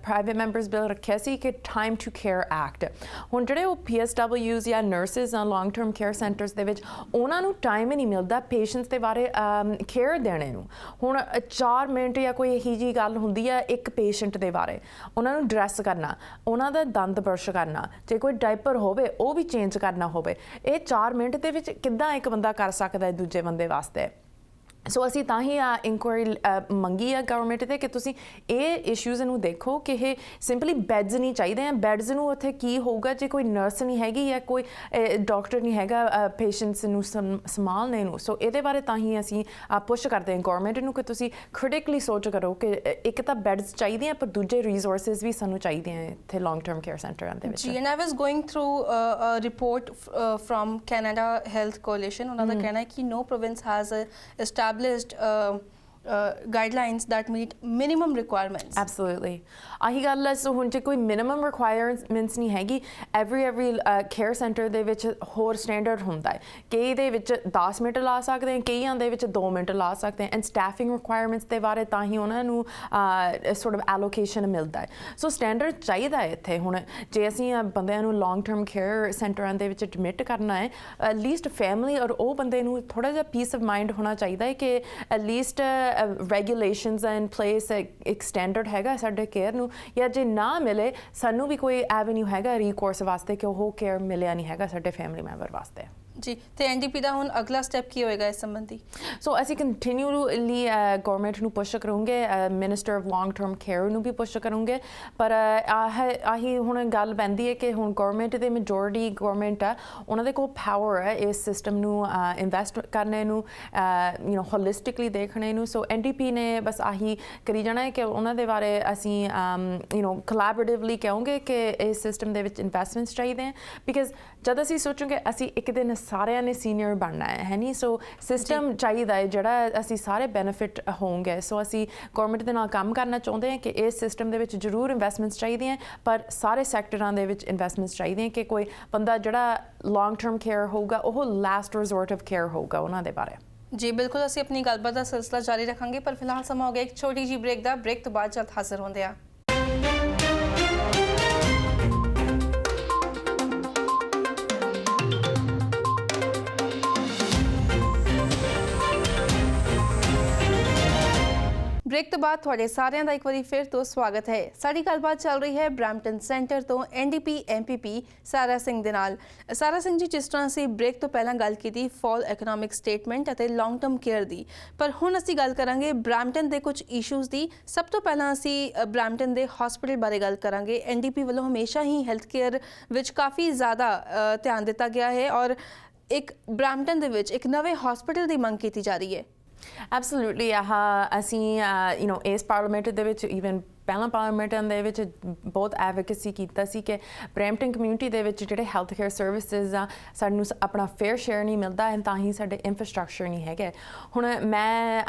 Speaker 2: ਪ੍ਰਾਈਵੇਟ ਮੈਂਬਰਸ ਬਿੱਲ ਰੱਖਿਆ ਸੀ ਕਿ ਟਾਈਮ ਟੂ ਕੇਅਰ ਐਕਟ। ਹੁਣ ਜਿਹੜੇ ਉਹ PSWs ਜਾਂ ਨਰਸਿਸ ਆ ਲੌਂਗ ਟਰਮ ਕੇਅਰ ਸੈਂਟਰਸ ਦੇ ਵਿੱਚ, ਉਹਨਾਂ ਨੂੰ ਟਾਈਮ ਹੀ ਨਹੀਂ ਮਿਲਦਾ ਪੇਸ਼ੈਂਟਸ ਦੇ ਬਾਰੇ ਕੇਅਰ ਦੇਣੇ ਨੂੰ। ਹੁਣ 4 ਮਿੰਟ ਜਾਂ ਕੋਈ ਇਹੀ ਜਿਹੀ ਗੱਲ ਹੁੰਦੀ ਹੈ ਇੱਕ ਪੇਸ਼ੈਂਟ ਦੇ ਬਾਰੇ, ਉਹਨਾਂ ਨੂੰ ਡਰੈਸ ਕਰਨਾ, ਉਹਨਾਂ ਦਾ ਦੰਦ ਬਰਸ਼ ਕਰਨਾ, ਜੇ ਕੋਈ ਡਾਈਪਰ ਹੋਵੇ ਉਹ ਵੀ ਚੇਂਜ ਕਰਨਾ ਹੋਵੇ, ਇਹ 4 ਮਿੰਟ ਦੇ ਵਿੱਚ ਕਿੱਦਾਂ ਇੱਕ ਬੰਦਾ ਕਰ ਸਕਦਾ ਹੈ ਦੂਜੇ ਬੰਦੇ ਵਾਸਤੇ? ਸੋ ਅਸੀਂ ਤਾਂ ਹੀ ਇਨਕੁਆਇਰੀ ਮੰਗੀ ਆ ਗਵਰਨਮੈਂਟ ਤੇ ਕਿ ਤੁਸੀਂ ਇਹ ਇਸ਼ੂਜ਼ ਨੂੰ ਦੇਖੋ ਕਿ ਇਹ ਸਿੰਪਲੀ ਬੈਡਸ ਨਹੀਂ ਚਾਹੀਦੇ ਆ। ਬੈਡਸ ਨੂੰ ਉੱਥੇ ਕੀ ਹੋਊਗਾ ਜੇ ਕੋਈ ਨਰਸ ਨਹੀਂ ਹੈਗੀ ਜਾਂ ਕੋਈ ਡਾਕਟਰ ਨਹੀਂ ਹੈਗਾ ਪੇਸ਼ੈਂਟਸ ਨੂੰ ਸੰਭਾਲਣੇ ਨੂੰ। ਸੋ ਇਹਦੇ ਬਾਰੇ ਤਾਂ ਹੀ ਅਸੀਂ ਪੁਸ਼ ਕਰਦੇ ਹਾਂ ਗਵਰਨਮੈਂਟ ਨੂੰ ਕਿ ਤੁਸੀਂ ਕ੍ਰਿਟੀਕਲੀ ਸੋਚ ਕਰੋ ਕਿ ਇੱਕ ਤਾਂ ਬੈਡਸ ਚਾਹੀਦੇ ਆ ਪਰ ਦੂਜੇ ਰਿਸੋਰਸਿਸ ਵੀ ਸਾਨੂੰ ਚਾਹੀਦੇ ਆ ਇੱਥੇ ਲੌਂਗ ਟਰਮ ਕੇਅਰ ਸੈਂਟਰਾਂ ਦੇ ਵਿੱਚ।
Speaker 1: ਜੀ and I was going through a report from Canada Health Coalition. ਉਹਨਾਂ ਦਾ ਕਹਿਣਾ ਹੈ ਕਿ no province has established guidelines that meet minimum requirements.
Speaker 2: Absolutely. ਆਹੀ ਗੱਲ ਹੈ। ਸੋ ਹੁਣ ਜੇ ਕੋਈ ਮਿਨੀਮਮ ਰਿਕੁਆਇਰਮੈਂਟਸ ਨਹੀਂ ਹੈਗੀ, ਐਵਰੀ ਕੇਅਰ ਸੈਂਟਰ ਦੇ ਵਿੱਚ ਹੋਰ ਸਟੈਂਡਰਡ ਹੁੰਦਾ ਹੈ। ਕਈ ਦੇ ਵਿੱਚ 10 ਮਿੰਟ ਲਾ ਸਕਦੇ ਹਾਂ, ਕਈਆਂ ਦੇ ਵਿੱਚ 2 ਮਿੰਟ ਲਾ ਸਕਦੇ ਹਾਂ। ਐਂਡ ਸਟਾਫਿੰਗ ਰਿਕੁਆਇਰਮੈਂਟਸ ਦੇ ਬਾਰੇ ਤਾਂ ਹੀ ਉਹਨਾਂ ਨੂੰ ਸੋਰਟ ਆਫ ਐਲੋਕੇਸ਼ਨ ਮਿਲਦਾ ਹੈ। ਸੋ ਸਟੈਂਡਰਡ ਚਾਹੀਦਾ ਹੈ ਇੱਥੇ। ਹੁਣ ਜੇ ਅਸੀਂ ਬੰਦਿਆਂ ਨੂੰ ਲੌਂਗ ਟਰਮ ਕੇਅਰ ਸੈਂਟਰਾਂ ਦੇ ਵਿੱਚ ਐਡਮਿਟ ਕਰਨਾ ਹੈ, ਐਟਲੀਸਟ ਫੈਮਿਲੀ ਔਰ ਉਹ ਬੰਦੇ ਨੂੰ ਥੋੜ੍ਹਾ ਜਿਹਾ ਪੀਸ ਆਫ ਮਾਈਂਡ ਹੋਣਾ ਚਾਹੀਦਾ ਹੈ ਕਿ ਐਟਲੀਸਟ ਰੈਗੂਲੇਸ਼ਨਸ ਇਨ ਪਲੇਸ, ਇੱਕ ਸਟੈਂਡਰਡ ਹੈਗਾ ਸਾਡੇ ਕੇਅਰ ਨੂੰ, ਜਾਂ ਜੇ ਨਾ ਮਿਲੇ ਸਾਨੂੰ ਵੀ ਕੋਈ ਐਵੇਨਿਊ ਹੈਗਾ ਰੀਕੋਰਸ ਵਾਸਤੇ ਕਿ ਉਹ ਕੇਅਰ ਮਿਲਿਆ ਨਹੀਂ ਹੈਗਾ ਸਾਡੇ ਫੈਮਿਲੀ ਮੈਂਬਰ ਵਾਸਤੇ।
Speaker 1: ਜੀ ਤੇ ਐਨਡੀਪੀ ਦਾ ਹੁਣ ਅਗਲਾ ਸਟੈਪ ਕੀ ਹੋਏਗਾ ਇਸ ਸੰਬੰਧੀ?
Speaker 2: ਸੋ ਅਸੀਂ ਕੰਟੀਨਿਊਲੀ ਗਵਰਨਮੈਂਟ ਨੂੰ ਪੁਸ਼ ਕਰੂੰਗੇ, minister of long term care ਨੂੰ ਵੀ ਪੁਸ਼ ਕਰੂੰਗੇ, ਪਰ ਆਹੀ ਹੁਣ ਗੱਲ ਪੈਂਦੀ ਹੈ ਕਿ ਹੁਣ ਗਵਰਨਮੈਂਟ ਦੇ ਮੈਜੋਰਟੀ ਗਵਰਨਮੈਂਟ ਆ, ਉਹਨਾਂ ਦੇ ਕੋਲ ਪਾਵਰ ਹੈ ਇਸ ਸਿਸਟਮ ਨੂੰ ਇਨਵੈਸਟ ਕਰਨੇ ਨੂੰ, ਹੋਲਿਸਟਿਕਲੀ ਦੇਖਣੇ ਨੂੰ। ਸੋ ਐਨਡੀਪੀ ਨੇ ਬਸ ਆਹੀ ਕਰੀ ਜਾਣਾ ਹੈ ਕਿ ਉਹਨਾਂ ਦੇ ਬਾਰੇ ਅਸੀਂ ਕੋਲੈਬੋਰੇਟਿਵਲੀ ਕਹਾਂਗੇ ਕਿ ਇਸ ਸਿਸਟਮ ਦੇ ਵਿੱਚ ਇਨਵੈਸਟਮੈਂਟਸ ਚਾਹੀਦੇ ਹੈ, ਬਿਕਾਜ਼ ਜਦ ਅਸੀਂ ਸੋਚਾਂਗੇ ਅਸੀਂ ਇੱਕ ਦਿਨ ਸਾਰਿਆਂ ਨੇ ਸੀਨੀਅਰ ਬਣਨਾ ਹੈ ਨਹੀਂ, ਸੋ ਸਿਸਟਮ ਚਾਹੀਦਾ ਹੈ ਜਿਹੜਾ ਅਸੀਂ ਸਾਰੇ ਬੈਨੀਫਿਟ ਹੋਣਗੇ। ਸੋ ਅਸੀਂ ਗਵਰਨਮੈਂਟ ਦੇ ਨਾਲ ਕੰਮ ਕਰਨਾ ਚਾਹੁੰਦੇ ਹਾਂ ਕਿ ਇਸ ਸਿਸਟਮ ਦੇ ਵਿੱਚ ਜ਼ਰੂਰ ਇਨਵੈਸਟਮੈਂਟਸ ਚਾਹੀਦੀਆਂ, ਪਰ ਸਾਰੇ ਸੈਕਟਰਾਂ ਦੇ ਵਿੱਚ ਇਨਵੈਸਟਮੈਂਟਸ ਚਾਹੀਦੀਆਂ ਕਿ ਕੋਈ ਬੰਦਾ ਜਿਹੜਾ ਲੌਂਗ ਟਰਮ ਕੇਅਰ ਹੋਊਗਾ ਉਹ ਲਾਸਟ ਰਿਜ਼ੋਰਟ ਆਫ ਕੇਅਰ ਹੋਊਗਾ ਉਹਨਾਂ ਦੇ ਬਾਰੇ।
Speaker 1: ਜੀ ਬਿਲਕੁਲ, ਅਸੀਂ ਆਪਣੀ ਗੱਲਬਾਤ ਦਾ ਸਿਲਸਿਲਾ ਜਾਰੀ ਰੱਖਾਂਗੇ, ਪਰ ਫਿਲਹਾਲ ਸਮਾਂ ਹੋ ਗਿਆ ਇੱਕ ਛੋਟੀ ਜਿਹੀ ਬ੍ਰੇਕ ਦਾ। ਬ੍ਰੇਕ ਤੋਂ ਬਾਅਦ ਜਲਦ ਹਾਜ਼ਰ ਹੁੰਦੇ ਆ। ਬ੍ਰੇਕ ਤੋਂ ਬਾਅਦ ਤੁਹਾਡੇ ਸਾਰਿਆਂ ਦਾ ਇੱਕ ਵਾਰੀ ਫਿਰ ਤੋਂ ਸਵਾਗਤ ਹੈ। ਸਾਡੀ ਗੱਲਬਾਤ ਚੱਲ ਰਹੀ ਹੈ ਬਰੈਂਪਟਨ ਸੈਂਟਰ ਤੋਂ ਐਨਡੀਪੀ ਐਮਪੀਪੀ ਸਾਰਾ ਸਿੰਘ ਦੇ ਨਾਲ। ਸਾਰਾ ਸਿੰਘ ਜੀ, ਜਿਸ ਤਰ੍ਹਾਂ ਅਸੀਂ ਬ੍ਰੇਕ ਤੋਂ ਪਹਿਲਾਂ ਗੱਲ ਕੀਤੀ ਫਾਲ ਇਕਨੋਮਿਕ ਸਟੇਟਮੈਂਟ ਅਤੇ ਲੌਂਗ ਟਰਮ ਕੇਅਰ ਦੀ, ਪਰ ਹੁਣ ਅਸੀਂ ਗੱਲ ਕਰਾਂਗੇ ਬਰੈਂਪਟਨ ਦੇ ਕੁਝ ਇਸ਼ੂਜ਼ ਦੀ। ਸਭ ਤੋਂ ਪਹਿਲਾਂ ਅਸੀਂ ਬਰੈਂਪਟਨ ਦੇ ਹਸਪੀਟਲ ਬਾਰੇ ਗੱਲ ਕਰਾਂਗੇ। ਐਨਡੀਪੀ ਵੱਲੋਂ ਹਮੇਸ਼ਾ ਹੀ ਹੈਲਥ ਕੇਅਰ ਵਿੱਚ ਕਾਫੀ ਜ਼ਿਆਦਾ ਧਿਆਨ ਦਿੱਤਾ ਗਿਆ ਹੈ ਔਰ ਇੱਕ ਬਰੈਂਪਟਨ ਦੇ ਵਿੱਚ ਇੱਕ ਨਵੇਂ ਹਸਪੀਟਲ ਦੀ ਮੰਗ ਕੀਤੀ ਜਾ ਰਹੀ ਹੈ।
Speaker 2: ਐਬਸੋਲੂਟਲੀ ਅਸੀਂ ਇਸ ਪਾਰਲੀਮੈਂਟ ਦੇ ਵਿੱਚ ਈਵਨ ਪਹਿਲਾਂ ਪਾਰਲੀਮੈਂਟਾਂ ਦੇ ਵਿੱਚ ਬਹੁਤ ਐਡਵੋਕੇਸੀ ਕੀਤਾ ਸੀ ਕਿ ਬਰੈਂਪਟਨ ਕਮਿਊਨਿਟੀ ਦੇ ਵਿੱਚ ਜਿਹੜੇ ਹੈਲਥ ਕੇਅਰ ਸਰਵਿਸਿਜ਼ ਆ ਸਾਨੂੰ ਆਪਣਾ ਫੇਅਰ ਸ਼ੇਅਰ ਨਹੀਂ ਮਿਲਦਾ ਹੈ, ਤਾਂ ਹੀ ਸਾਡੇ ਇਨਫਰਾਸਟਰਕਚਰ ਨਹੀਂ ਹੈਗੇ। ਹੁਣ ਮੈਂ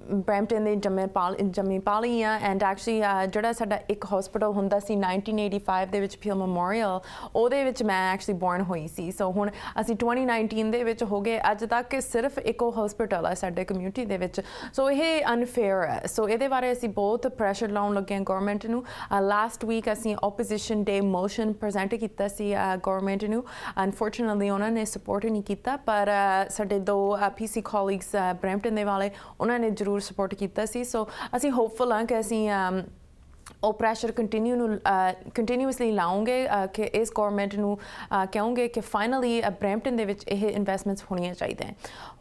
Speaker 2: ਬਰੈਂਪਟਨ ਦੇ ਜੰਮੀ ਪਾਲੀ ਆ, ਐਂਡ ਐਕਚੁਅਲੀ ਜਿਹੜਾ ਸਾਡਾ ਇੱਕ ਹਸਪੀਟਲ ਹੁੰਦਾ ਸੀ 1985 ਦੇ ਵਿੱਚ ਪੀਲ ਮੈਮੋਰੀਅਲ, ਉਹਦੇ ਵਿੱਚ ਮੈਂ ਐਕਚੁਅਲੀ ਬੋਰਨ ਹੋਈ ਸੀ। ਸੋ ਹੁਣ ਅਸੀਂ 2019 ਦੇ ਵਿੱਚ ਹੋ ਗਏ, ਅੱਜ ਤੱਕ ਸਿਰਫ ਇੱਕੋ ਹਸਪੀਟਲ ਹੈ ਸਾਡੇ ਕਮਿਊਨਿਟੀ ਦੇ ਵਿੱਚ। ਸੋ ਇਹ ਅਨਫੇਅਰ ਹੈ। ਸੋ ਇਹਦੇ ਬਾਰੇ ਅਸੀਂ ਬਹੁਤ ਪ੍ਰੈਸ਼ਰ ਲਾਉਣ ਗਵਰਨਮੈਂਟ ਨੂੰ। ਲਾਸਟ ਵੀਕ ਅਸੀਂ ਓਪੋਜੀਸ਼ਨ ਡੇ ਮੋਸ਼ਨ ਪ੍ਰੈਜ਼ੈਂਟ ਕੀਤਾ ਸੀ ਗਵਰਨਮੈਂਟ ਨੂੰ। ਅਨਫੋਰਚੂਨੇਟਲੀ ਉਹਨਾਂ ਨੇ ਸਪੋਰਟ ਨਹੀਂ ਕੀਤਾ, ਪਰ ਸਾਡੇ ਦੋ ਪੀਸੀ ਕੋਲੀਗਸ ਬਰੈਂਪਟਨ ਦੇ ਵਾਲੇ ਉਹਨਾਂ ਨੇ ਜ਼ਰੂਰ ਸਪੋਰਟ ਕੀਤਾ ਸੀ। ਸੋ ਅਸੀਂ ਹੋਪਫੁਲ ਹਾਂ ਕਿ ਅਸੀਂ ਉਹ ਪ੍ਰੈਸ਼ਰ ਕੰਟੀਨਿਊਸਲੀ ਲਾਉਂਗੇ ਕਿ ਇਸ ਗਵਰਨਮੈਂਟ ਨੂੰ ਕਹਾਂਗੇ ਕਿ ਫਾਈਨਲੀ ਬਰੈਂਪਟਨ ਦੇ ਵਿੱਚ ਇਹ ਇਨਵੈਸਟਮੈਂਟਸ ਹੋਣੀਆਂ ਚਾਹੀਦੀਆਂ।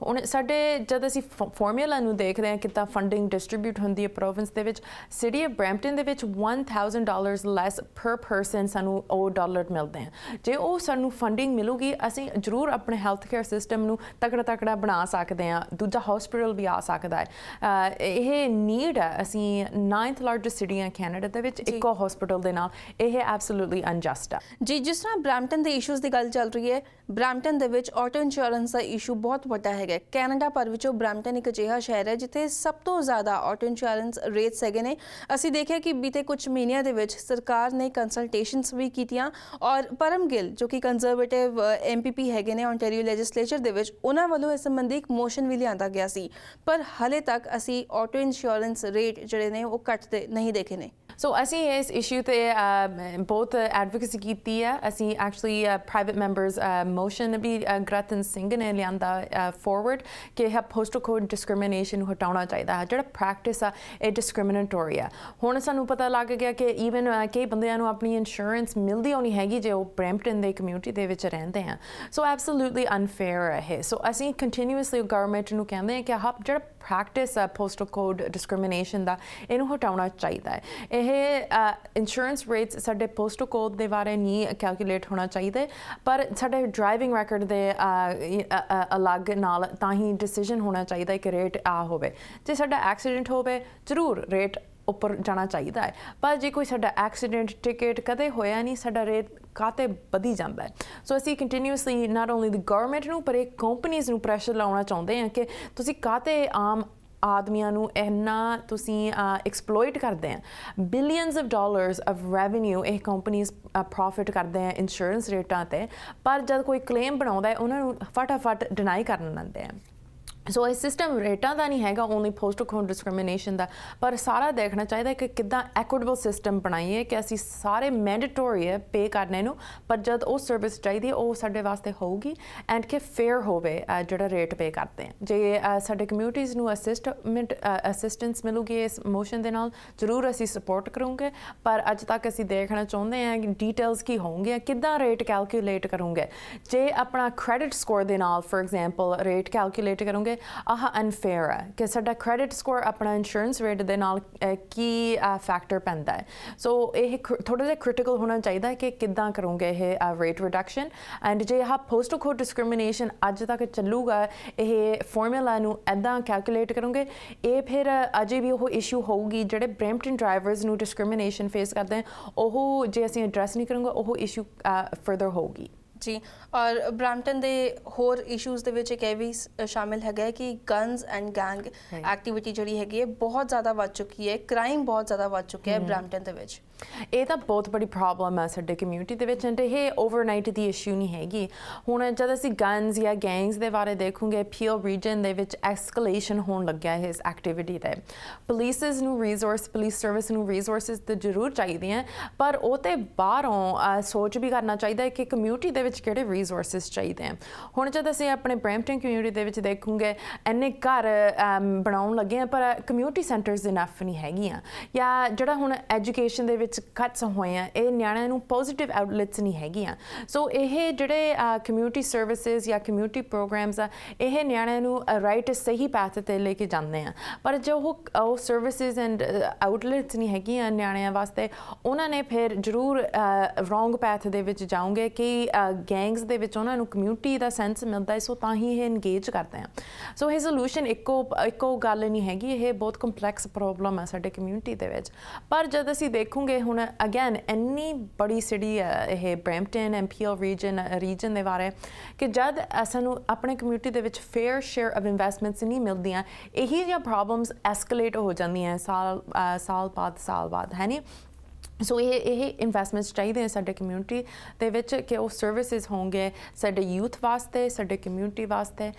Speaker 2: ਹੁਣ ਸਾਡੇ ਜਦ ਅਸੀਂ ਫਾਰਮੂਲਾ ਨੂੰ ਦੇਖਦੇ ਹਾਂ ਕਿੱਦਾਂ ਫੰਡਿੰਗ ਡਿਸਟਰੀਬਿਊਟ ਹੁੰਦੀ ਹੈ ਪ੍ਰੋਵਿੰਸ ਦੇ ਵਿੱਚ, ਸਿਟੀ ਆਫ ਬਰੈਂਪਟਨ ਦੇ ਵਿੱਚ $1,000 ਲੈਸ ਪਰ ਪਰਸਨ ਸਾਨੂੰ ਉਹ ਡਾਲਰ ਮਿਲਦੇ ਹਨ। ਜੇ ਉਹ ਸਾਨੂੰ ਫੰਡਿੰਗ ਮਿਲੂਗੀ ਅਸੀਂ ਜ਼ਰੂਰ ਆਪਣੇ ਹੈਲਥ ਕੇਅਰ ਸਿਸਟਮ ਨੂੰ ਤਕੜਾ ਬਣਾ ਸਕਦੇ ਹਾਂ, ਦੂਜਾ ਹਸਪੀਟਲ ਵੀ ਆ ਸਕਦਾ ਹੈ। ਇਹ ਨੀਡ ਹੈ। ਅਸੀਂ 9th ਲਾਰਜੈਸਟ ਸਿਟੀ ਹੈ ਕੈਨੇਡਾ ਦੇ ਵਿੱਚ ਇੱਕੋ ਹਸਪੀਟਲ ਦੇ ਨਾਲ, ਇਹ ਐਬਸੋਲੂਟਲੀ ਅਨਜਸਟ ਹੈ।
Speaker 1: ਜੀ, ਜਿਸ ਤਰ੍ਹਾਂ ਬਰੈਂਪਟਨ ਦੇ ਇਸ਼ੂਜ਼ ਦੀ ਗੱਲ ਚੱਲ ਰਹੀ ਹੈ, ਬਰੈਂਪਟਨ ਦੇ ਵਿੱਚ ਆਟੋ ਇੰਸ਼ੋਰੈਂਸ ਦਾ ਇਸ਼ੂ ਬਹੁਤ ਵੱਡਾ ਹੈਗਾ। ਕੈਨੇਡਾ ਭਰ ਵਿੱਚੋਂ ਬਰੈਂਪਟਨ ਇੱਕ ਅਜਿਹਾ ਸ਼ਹਿਰ ਹੈ ਜਿੱਥੇ ਸਭ ਤੋਂ ਜ਼ਿਆਦਾ ਆਟੋ ਇੰਸ਼ੋਰੈਂਸ ਰੇਟਸ ਹੈਗੇ ਨੇ। ਅਸੀਂ ਦੇਖਿਆ ਕਿ ਬੀਤੇ ਕੁਝ ਮਹੀਨਿਆਂ ਦੇ ਵਿੱਚ ਸਰਕਾਰ ਨੇ ਕੰਸਲਟੇਸ਼ਨਸ ਵੀ ਕੀਤੀਆਂ ਔਰ ਪਰਮ ਗਿੱਲ ਜੋ ਕਿ ਕੰਜ਼ਰਵੇਟਿਵ ਐਮਪੀਪੀ ਹੈਗੇ ਨੇ ਓਨਟਾਰੀਓ ਲੈਜਿਸਲੇਚਰ ਦੇ ਵਿੱਚ, ਉਹਨਾਂ ਵੱਲੋਂ ਇਸ ਸੰਬੰਧੀ ਇੱਕ ਮੋਸ਼ਨ ਵੀ ਲਿਆਂਦਾ ਗਿਆ ਸੀ, ਪਰ ਹਾਲੇ ਤੱਕ ਅਸੀਂ ਆਟੋ ਇੰਸ਼ੋਰੈਂਸ ਰੇਟ ਜਿਹੜੇ ਨੇ ਉਹ ਘਟਦੇ ਨਹੀਂ ਦੇਖੇ ਨੇ।
Speaker 2: ਸੋ ਅਸੀਂ ਇਸ ਇਸ਼ੂ ਤੇ ਬਹੁਤ ਐਡਵੋਕੇਸੀ ਕੀਤੀ ਹੈ। ਅਸੀਂ ਐਕਚੁਅਲੀ ਪ੍ਰਾਈਵੇਟ ਮੈਂਬਰਸ ਮੋਸ਼ਨ ਵੀ ਗ੍ਰਤਨ ਸਿੰਘ ਨੇ ਲਿਆਂਦਾ ਫੋਰਵਰਡ ਕਿ ਇਹ ਪੋਸਟਲ ਕੋਡ ਡਿਸਕ੍ਰਿਮੀਨੇਸ਼ਨ ਨੂੰ ਹਟਾਉਣਾ ਚਾਹੀਦਾ ਹੈ। ਜਿਹੜਾ ਪ੍ਰੈਕਟਿਸ ਆ ਇਹ ਡਿਸਕ੍ਰਿਮੀਨੇਟੋਰੀ ਆ। ਹੁਣ ਸਾਨੂੰ ਪਤਾ ਲੱਗ ਗਿਆ ਕਿ ਈਵਨ ਕਈ ਬੰਦਿਆਂ ਨੂੰ ਆਪਣੀ ਇੰਸ਼ੋਰੈਂਸ ਮਿਲਦੀ ਹੋਣੀ ਹੈਗੀ ਜੇ ਉਹ ਬਰੈਂਪਟਨ ਦੇ ਕਮਿਊਨਿਟੀ ਦੇ ਵਿੱਚ ਰਹਿੰਦੇ ਆ। ਸੋ ਐਬਸੋਲੂਟਲੀ ਅਨਫੇਅਰ ਹੈ ਇਹ। ਸੋ ਅਸੀਂ ਕੰਟੀਨਿਊਸਲੀ ਗਵਰਨਮੈਂਟ ਨੂੰ ਕਹਿੰਦੇ ਹਾਂ ਕਿ ਜਿਹੜਾ ਪ੍ਰੈਕਟਿਸ ਆ ਪੋਸਟਲ ਕੋਡ ਡਿਸਕ੍ਰਿਮੀਨੇਸ਼ਨ ਦਾ, ਇਹਨੂੰ ਹਟਾਉਣਾ ਚਾਹੀਦਾ ਹੈ। ਇਹ ਇੰਸ਼ੋਰੈਂਸ ਰੇਟਸ ਸਾਡੇ ਪੋਸਟਲ ਕੋਡ ਦੇ ਬਾਰੇ ਨਹੀਂ ਕੈਲਕੂਲੇਟ ਹੋਣਾ ਚਾਹੀਦਾ, ਪਰ ਸਾਡੇ ਡਰਾਈਵਿੰਗ ਰੈਕੋਰਡ ਦੇ ਅਲੱਗ ਨਾਲ ਤਾਂ ਹੀ ਡਿਸੀਜਨ ਹੋਣਾ ਚਾਹੀਦਾ ਕਿ ਰੇਟ ਆ ਹੋਵੇ। ਜੇ ਸਾਡਾ ਐਕਸੀਡੈਂਟ ਹੋਵੇ ਜ਼ਰੂਰ ਰੇਟ ਉੱਪਰ ਜਾਣਾ ਚਾਹੀਦਾ ਹੈ, ਪਰ ਜੇ ਕੋਈ ਸਾਡਾ ਐਕਸੀਡੈਂਟ ਟਿਕਟ ਕਦੇ ਹੋਇਆ ਨਹੀਂ, ਸਾਡਾ ਰੇਟ ਕਾਤੇ ਵਧੀ ਜਾਂਦਾ ਹੈ। ਸੋ ਅਸੀਂ continuously not only the government ਨੂੰ ਪਰ ਇਹ ਕੰਪਨੀਜ਼ ਨੂੰ ਪ੍ਰੈਸ਼ਰ ਲਾਉਣਾ ਚਾਹੁੰਦੇ ਹਾਂ ਕਿ ਤੁਸੀਂ ਕਾਤੇ ਆਮ ਆਦਮੀਆਂ ਨੂੰ ਇੰਨਾ ਤੁਸੀਂ ਐਕਸਪਲੋਇਟ ਕਰਦੇ ਆ। Billions of dollars of revenue ਇਹ ਕੰਪਨੀਜ਼ ਪ੍ਰੋਫਿਟ ਕਰਦੇ ਆ ਇੰਸ਼ੋਰੈਂਸ ਰੇਟਾਂ 'ਤੇ, ਪਰ ਜਦ ਕੋਈ ਕਲੇਮ ਬਣਾਉਂਦਾ ਹੈ ਉਹਨਾਂ ਨੂੰ ਫਟਾਫਟ ਡਿਨਾਈ ਕਰਨ ਲੈਂਦੇ ਆ। ਸੋ ਇਹ ਸਿਸਟਮ ਰੇਟਾਂ ਦਾ ਨਹੀਂ ਹੈਗਾ ਓਨਲੀ ਪੋਸਟਲ ਕੋਡ ਡਿਸਕ੍ਰਿਮੀਨੇਸ਼ਨ ਦਾ, ਪਰ ਸਾਰਾ ਦੇਖਣਾ ਚਾਹੀਦਾ ਕਿ ਕਿੱਦਾਂ ਐਕੁਇਟੇਬਲ ਸਿਸਟਮ ਬਣਾਈਏ ਕਿ ਅਸੀਂ ਸਾਰੇ ਮੈਂਡੇਟੋਰੀ ਹੈ ਪੇ ਕਰਨੇ ਨੂੰ, ਪਰ ਜਦ ਉਹ ਸਰਵਿਸ ਚਾਹੀਦੀ ਹੈ ਉਹ ਸਾਡੇ ਵਾਸਤੇ ਹੋਊਗੀ ਐਂਡ ਕਿ ਫੇਅਰ ਹੋਵੇ ਜਿਹੜਾ ਰੇਟ ਪੇ ਕਰਦੇ ਆ। ਜੇ ਸਾਡੇ ਕਮਿਊਨਿਟੀਜ਼ ਨੂੰ ਅਸਿਸਟੈਂਸ ਮਿਲੂਗੀ ਇਸ ਮੋਸ਼ਨ ਦੇ ਨਾਲ, ਜ਼ਰੂਰ ਅਸੀਂ ਸਪੋਰਟ ਕਰੂੰਗੇ, ਪਰ ਅੱਜ ਤੱਕ ਅਸੀਂ ਦੇਖਣਾ ਚਾਹੁੰਦੇ ਹਾਂ ਕਿ ਡੀਟੇਲਸ ਕੀ ਹੋਣਗੇ, ਕਿੱਦਾਂ ਰੇਟ ਕੈਲਕੂਲੇਟ ਕਰੂੰਗੇ। ਜੇ ਆਪਣਾ ਕ੍ਰੈਡਿਟ ਸਕੋਰ ਦੇ ਨਾਲ ਫॉर ਐਗਜ਼ਾਮਪਲ ਰੇਟ ਕੈਲਕੂਲੇਟ ਕਰੂੰਗੇ, ਆਹ ਅਨਫੇਅਰ ਹੈ ਕਿ ਸਾਡਾ ਕ੍ਰੈਡਿਟ ਸਕੋਰ ਆਪਣਾ ਇੰਸ਼ੋਰੈਂਸ ਰੇਟ ਦੇ ਨਾਲ ਕੀ ਫੈਕਟਰ ਪੈਂਦਾ ਹੈ। ਸੋ ਇਹ ਥੋੜਾ ਜਿਹਾ ਕ੍ਰਿਟੀਕਲ ਹੋਣਾ ਚਾਹੀਦਾ ਕਿ ਕਿੱਦਾਂ ਕਰੋਗੇ ਇਹ ਰੇਟ ਰਿਡਕਸ਼ਨ। ਐਂਡ ਜੇ ਆਹ ਪੋਸਟਲ ਕੋਡ ਡਿਸਕ੍ਰਿਮੀਨੇਸ਼ਨ ਅੱਜ ਤੱਕ ਚੱਲੂਗਾ, ਇਹ ਫਾਰਮੂਲਾ ਨੂੰ ਇੱਦਾਂ ਕੈਲਕੂਲੇਟ ਕਰੋਗੇ, ਇਹ ਫਿਰ ਅਜੇ ਵੀ ਉਹ ਇਸ਼ੂ ਹੋਊਗੀ ਜਿਹੜੇ ਬ੍ਰੈਂਪਟਨ ਡਰਾਈਵਰਸ ਨੂੰ ਡਿਸਕ੍ਰਿਮੀਨੇਸ਼ਨ ਫੇਸ ਕਰਦੇ ਹਨ, ਉਹ ਜੇ ਅਸੀਂ ਐਡਰੈਸ ਨਹੀਂ ਕਰਾਂਗੇ ਉਹ ਇਸ਼ੂ ਫਰਦਰ ਹੋਊਗੀ।
Speaker 1: ਜੀ, ਔਰ ਬ੍ਰੈਂਪਟਨ ਦੇ ਹੋਰ ਇਸ਼ੂਜ਼ ਦੇ ਵਿੱਚ ਇੱਕ ਇਹ ਵੀ ਸ਼ਾਮਿਲ ਹੈਗਾ ਕਿ ਗਨਸ ਐਂਡ ਗੈਂਗ ਐਕਟੀਵਿਟੀ ਜਿਹੜੀ ਹੈਗੀ ਹੈ ਬਹੁਤ ਜ਼ਿਆਦਾ ਵੱਧ ਚੁੱਕੀ ਹੈ, ਕ੍ਰਾਈਮ ਬਹੁਤ ਜ਼ਿਆਦਾ ਵੱਧ ਚੁੱਕਿਆ ਹੈ ਬ੍ਰੈਂਪਟਨ ਦੇ ਵਿੱਚ।
Speaker 2: ਇਹ ਤਾਂ ਬਹੁਤ ਬੜੀ ਪ੍ਰੋਬਲਮ ਹੈ ਸਾਡੇ ਕਮਿਊਨਿਟੀ ਦੇ ਵਿੱਚ, ਅਤੇ ਇਹ ਓਵਰਨਾਈਟ ਦੀ ਇਸ਼ੂ ਨਹੀਂ ਹੈਗੀ। ਹੁਣ ਜਦ ਅਸੀਂ ਗਨਸ ਜਾਂ ਗੈਂਗਸ ਦੇ ਬਾਰੇ ਦੇਖੂਗੇ, ਪੀਓ ਰੀਜਨ ਦੇ ਵਿੱਚ ਐਸਕਲੇਸ਼ਨ ਹੋਣ ਲੱਗਿਆ ਹੈ ਇਸ ਐਕਟੀਵਿਟੀ ਦੇ। ਪੁਲਿਸ ਸਰਵਿਸ ਨੂੰ ਰਿਸੋਰਸਿਸ ਤਾਂ ਜ਼ਰੂਰ ਚਾਹੀਦੀਆਂ, ਪਰ ਉਹ ਤੇ ਬਾਹਰੋਂ ਸੋਚ ਵੀ ਕਰਨਾ ਚਾਹੀਦਾ ਹੈ ਕਿ ਕਮਿਊਨਿਟੀ ਦੇ ਵਿੱਚ ਕਿਹੜੇ ਰਿਸੋਰਸਿਸ ਚਾਹੀਦੇ ਆ। ਹੁਣ ਜਦ ਅਸੀਂ ਆਪਣੇ ਬ੍ਰੈਂਪਟਨ ਕਮਿਊਨਿਟੀ ਦੇ ਵਿੱਚ ਦੇਖੂਗੇ, ਇੰਨੇ ਘਰ ਬਣਾਉਣ ਲੱਗੇ ਆ, ਪਰ ਕਮਿਊਨਿਟੀ ਸੈਂਟਰਸ ਇਨਫ ਨਹੀਂ ਹੈਗੀਆਂ, ਜਾਂ ਜਿਹੜਾ ਹੁਣ ਐਜੂਕੇਸ਼ਨ ਦੇ ਵਿੱਚ ਕੱਟਸ ਹੋਏ ਆ, ਇਹ ਨਿਆਣਿਆਂ ਨੂੰ ਪੋਜ਼ਿਟਿਵ ਆਊਟਲੈਟਸ ਨਹੀਂ ਹੈਗੀਆਂ। ਸੋ ਇਹ ਜਿਹੜੇ ਕਮਿਊਨਿਟੀ ਸਰਵਿਸਿਜ਼ ਜਾਂ ਕਮਿਊਨਿਟੀ ਪ੍ਰੋਗਰਾਮਸ ਆ, ਇਹ ਨਿਆਣਿਆਂ ਨੂੰ ਰਾਈਟ ਸਹੀ ਪਾਥ 'ਤੇ ਲੈ ਕੇ ਜਾਂਦੇ ਆ, ਪਰ ਜੋ ਉਹ ਸਰਵਿਸਿਜ਼ ਐਂਡ ਆਊਟਲੈਟਸ ਨਹੀਂ ਹੈਗੀਆਂ ਨਿਆਣਿਆਂ ਵਾਸਤੇ, ਉਹਨਾਂ ਨੇ ਫਿਰ ਜ਼ਰੂਰ ਰੋਂਗ ਪਾਥ ਦੇ ਵਿੱਚ ਜਾਓਗੇ ਕਿ ਗੈਂਗਸ ਦੇ ਵਿੱਚ ਉਹਨਾਂ ਨੂੰ ਕਮਿਊਨਿਟੀ ਦਾ ਸੈਂਸ ਮਿਲਦਾ ਹੈ, ਸੋ ਤਾਂ ਹੀ ਇਹ ਇੰਗੇਜ ਕਰਦੇ ਆ। ਸੋ ਇਹ ਸੋਲੂਸ਼ਨ ਇੱਕੋ ਗੱਲ ਨਹੀਂ ਹੈਗੀ, ਇਹ ਬਹੁਤ ਕੰਪਲੈਕਸ ਪ੍ਰੋਬਲਮ ਹੈ ਸਾਡੇ ਕਮਿਊਨਿਟੀ ਦੇ ਵਿੱਚ। ਪਰ ਜਦ ਅਸੀਂ ਦੇਖੂਗੇ ਹੁਣ ਅਗੇਨ ਇੰਨੀ ਬੜੀ ਸਿਟੀ ਹੈ ਇਹ ਬ੍ਰੈਂਪਟਨ ਐਂਡ ਪੀਓ ਰੀਜਨ ਦੇ ਬਾਰੇ, ਕਿ ਜਦ ਸਾਨੂੰ ਆਪਣੇ ਕਮਿਊਨਿਟੀ ਦੇ ਵਿੱਚ ਫੇਅਰ ਸ਼ੇਅਰ ਆਫ ਇਨਵੈਸਟਮੈਂਟਸ ਨਹੀਂ ਮਿਲਦੀਆਂ, ਇਹੀ ਜਿਹੀਆਂ ਪ੍ਰੋਬਲਮਸ ਐਸਕਲੇਟ ਹੋ ਜਾਂਦੀਆਂ ਸਾਲ ਬਾਅਦ ਹੈ ਨਹੀਂ। ਸੋ ਇਹ ਇਨਵੈਸਟਮੈਂਟਸ ਚਾਹੀਦੇ ਆ ਸਾਡੇ ਕਮਿਊਨਿਟੀ ਦੇ ਵਿੱਚ ਕਿ ਉਹ ਸਰਵਿਸਿਜ਼ ਹੋਣਗੇ ਸਾਡੇ ਯੂਥ ਵਾਸਤੇ, ਸਾਡੇ ਕਮਿਊਨਿਟੀ ਵਾਸਤੇ।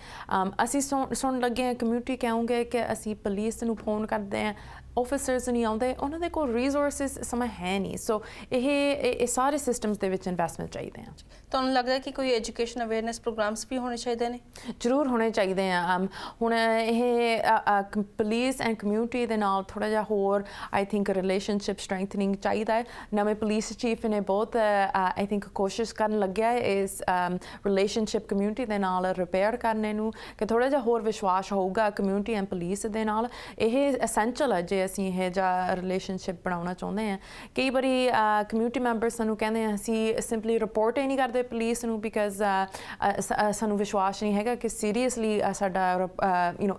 Speaker 2: ਅਸੀਂ ਸੁਣ ਲੱਗੇ ਹਾਂ ਕਮਿਊਨਿਟੀ ਕਹੋਗੇ ਕਿ ਅਸੀਂ ਪੁਲਿਸ ਨੂੰ ਫੋਨ ਕਰਦੇ ਹਾਂ, ਆਫਿਸਰਸ ਨਹੀਂ ਆਉਂਦੇ, ਉਹਨਾਂ ਦੇ ਕੋਲ ਰਿਸੋਰਸਿਸ ਸਮਾਂ ਹੈ ਨਹੀਂ। ਸੋ ਇਹ ਸਾਰੇ ਸਿਸਟਮਸ ਦੇ ਵਿੱਚ ਇਨਵੈਸਟਮੈਂਟ ਚਾਹੀਦੇ ਆ।
Speaker 1: ਤੁਹਾਨੂੰ ਲੱਗਦਾ ਕਿ ਕੋਈ ਐਜੂਕੇਸ਼ਨ ਅਵੇਅਰਨੈਸ ਪ੍ਰੋਗਰਾਮਸ ਵੀ ਹੋਣੇ ਚਾਹੀਦੇ ਨੇ?
Speaker 2: ਜ਼ਰੂਰ ਹੋਣੇ ਚਾਹੀਦੇ ਆ। ਹੁਣ ਇਹ ਪੁਲਿਸ ਐਂਡ ਕਮਿਊਨਿਟੀ ਦੇ ਨਾਲ ਥੋੜ੍ਹਾ ਜਿਹਾ ਹੋਰ ਆਈ ਥਿੰਕ ਰਿਲੇਸ਼ਨਸ਼ਿਪ ਸਟਰੈਂਥਨਿੰਗ ਚਾਹੀਦਾ ਹੈ। ਨਵੇਂ ਪੁਲਿਸ ਚੀਫ ਨੇ ਬਹੁਤ ਆਈ ਥਿੰਕ ਕੋਸ਼ਿਸ਼ ਕਰਨ ਲੱਗਿਆ ਹੈ ਇਸ ਰਿਲੇਸ਼ਨਸ਼ਿਪ ਕਮਿਊਨਿਟੀ ਦੇ ਨਾਲ ਰਿਪੇਅਰ ਕਰਨੇ ਨੂੰ, ਕਿ ਥੋੜ੍ਹਾ ਜਿਹਾ ਹੋਰ ਵਿਸ਼ਵਾਸ ਹੋਊਗਾ ਕਮਿਊਨਿਟੀ ਐਂਡ ਪੁਲਿਸ ਦੇ ਨਾਲ। ਇਹ ਐਸੈਂਸ਼ੀਅਲ ਹੈ ਜੇ ਅਸੀਂ ਇਹ ਜਿਹਾ ਰਿਲੇਸ਼ਨਸ਼ਿਪ ਬਣਾਉਣਾ ਚਾਹੁੰਦੇ ਹਾਂ। ਕਈ ਵਾਰੀ ਕਮਿਊਨਿਟੀ ਮੈਂਬਰਸ ਸਾਨੂੰ ਕਹਿੰਦੇ ਆ ਅਸੀਂ ਸਿੰਪਲੀ ਰਿਪੋਰਟ ਹੀ ਨਹੀਂ ਕਰਦੇ ਪੁਲਿਸ ਨੂੰ ਬਿਕਾਜ਼ ਸਾਨੂੰ ਵਿਸ਼ਵਾਸ ਨਹੀਂ ਹੈਗਾ ਕਿ ਸੀਰੀਅਸਲੀ ਸਾਡਾ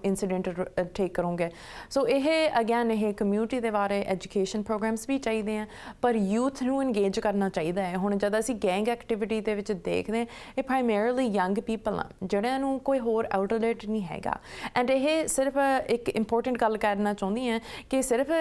Speaker 2: ਇਨਸੀਡੈਂਟ ਟੇਕ ਕਰੋਗੇ। ਸੋ ਇਹ ਅਗੇਨ ਇਹ ਕਮਿਊਨਿਟੀ ਦੇ ਬਾਰੇ ਐਜੂਕੇਸ਼ਨ ਪ੍ਰੋਗਰਾਮਸ ਵੀ ਚਾਹੀਦੇ ਆ, ਪਰ ਯੂਥ ਨੂੰ ਇੰਗੇਜ ਕਰਨਾ ਚਾਹੀਦਾ ਹੈ। ਹੁਣ ਜਦ ਅਸੀਂ ਗੈਂਗ ਐਕਟੀਵਿਟੀ ਦੇ ਵਿੱਚ ਦੇਖਦੇ ਹਾਂ, ਇਹ ਪ੍ਰਾਇਮਰੀਲੀ ਯੰਗ ਪੀਪਲ ਆ ਜਿਹੜਿਆਂ ਨੂੰ ਕੋਈ ਹੋਰ ਆਊਟਲੈਟ ਨਹੀਂ ਹੈਗਾ। ਐਂਡ ਇਹ ਸਿਰਫ ਇੱਕ ਇੰਪੋਰਟੈਂਟ ਗੱਲ ਕਰਨਾ ਚਾਹੁੰਦੀ ਹਾਂ ਕਿ ਸਿਰਫ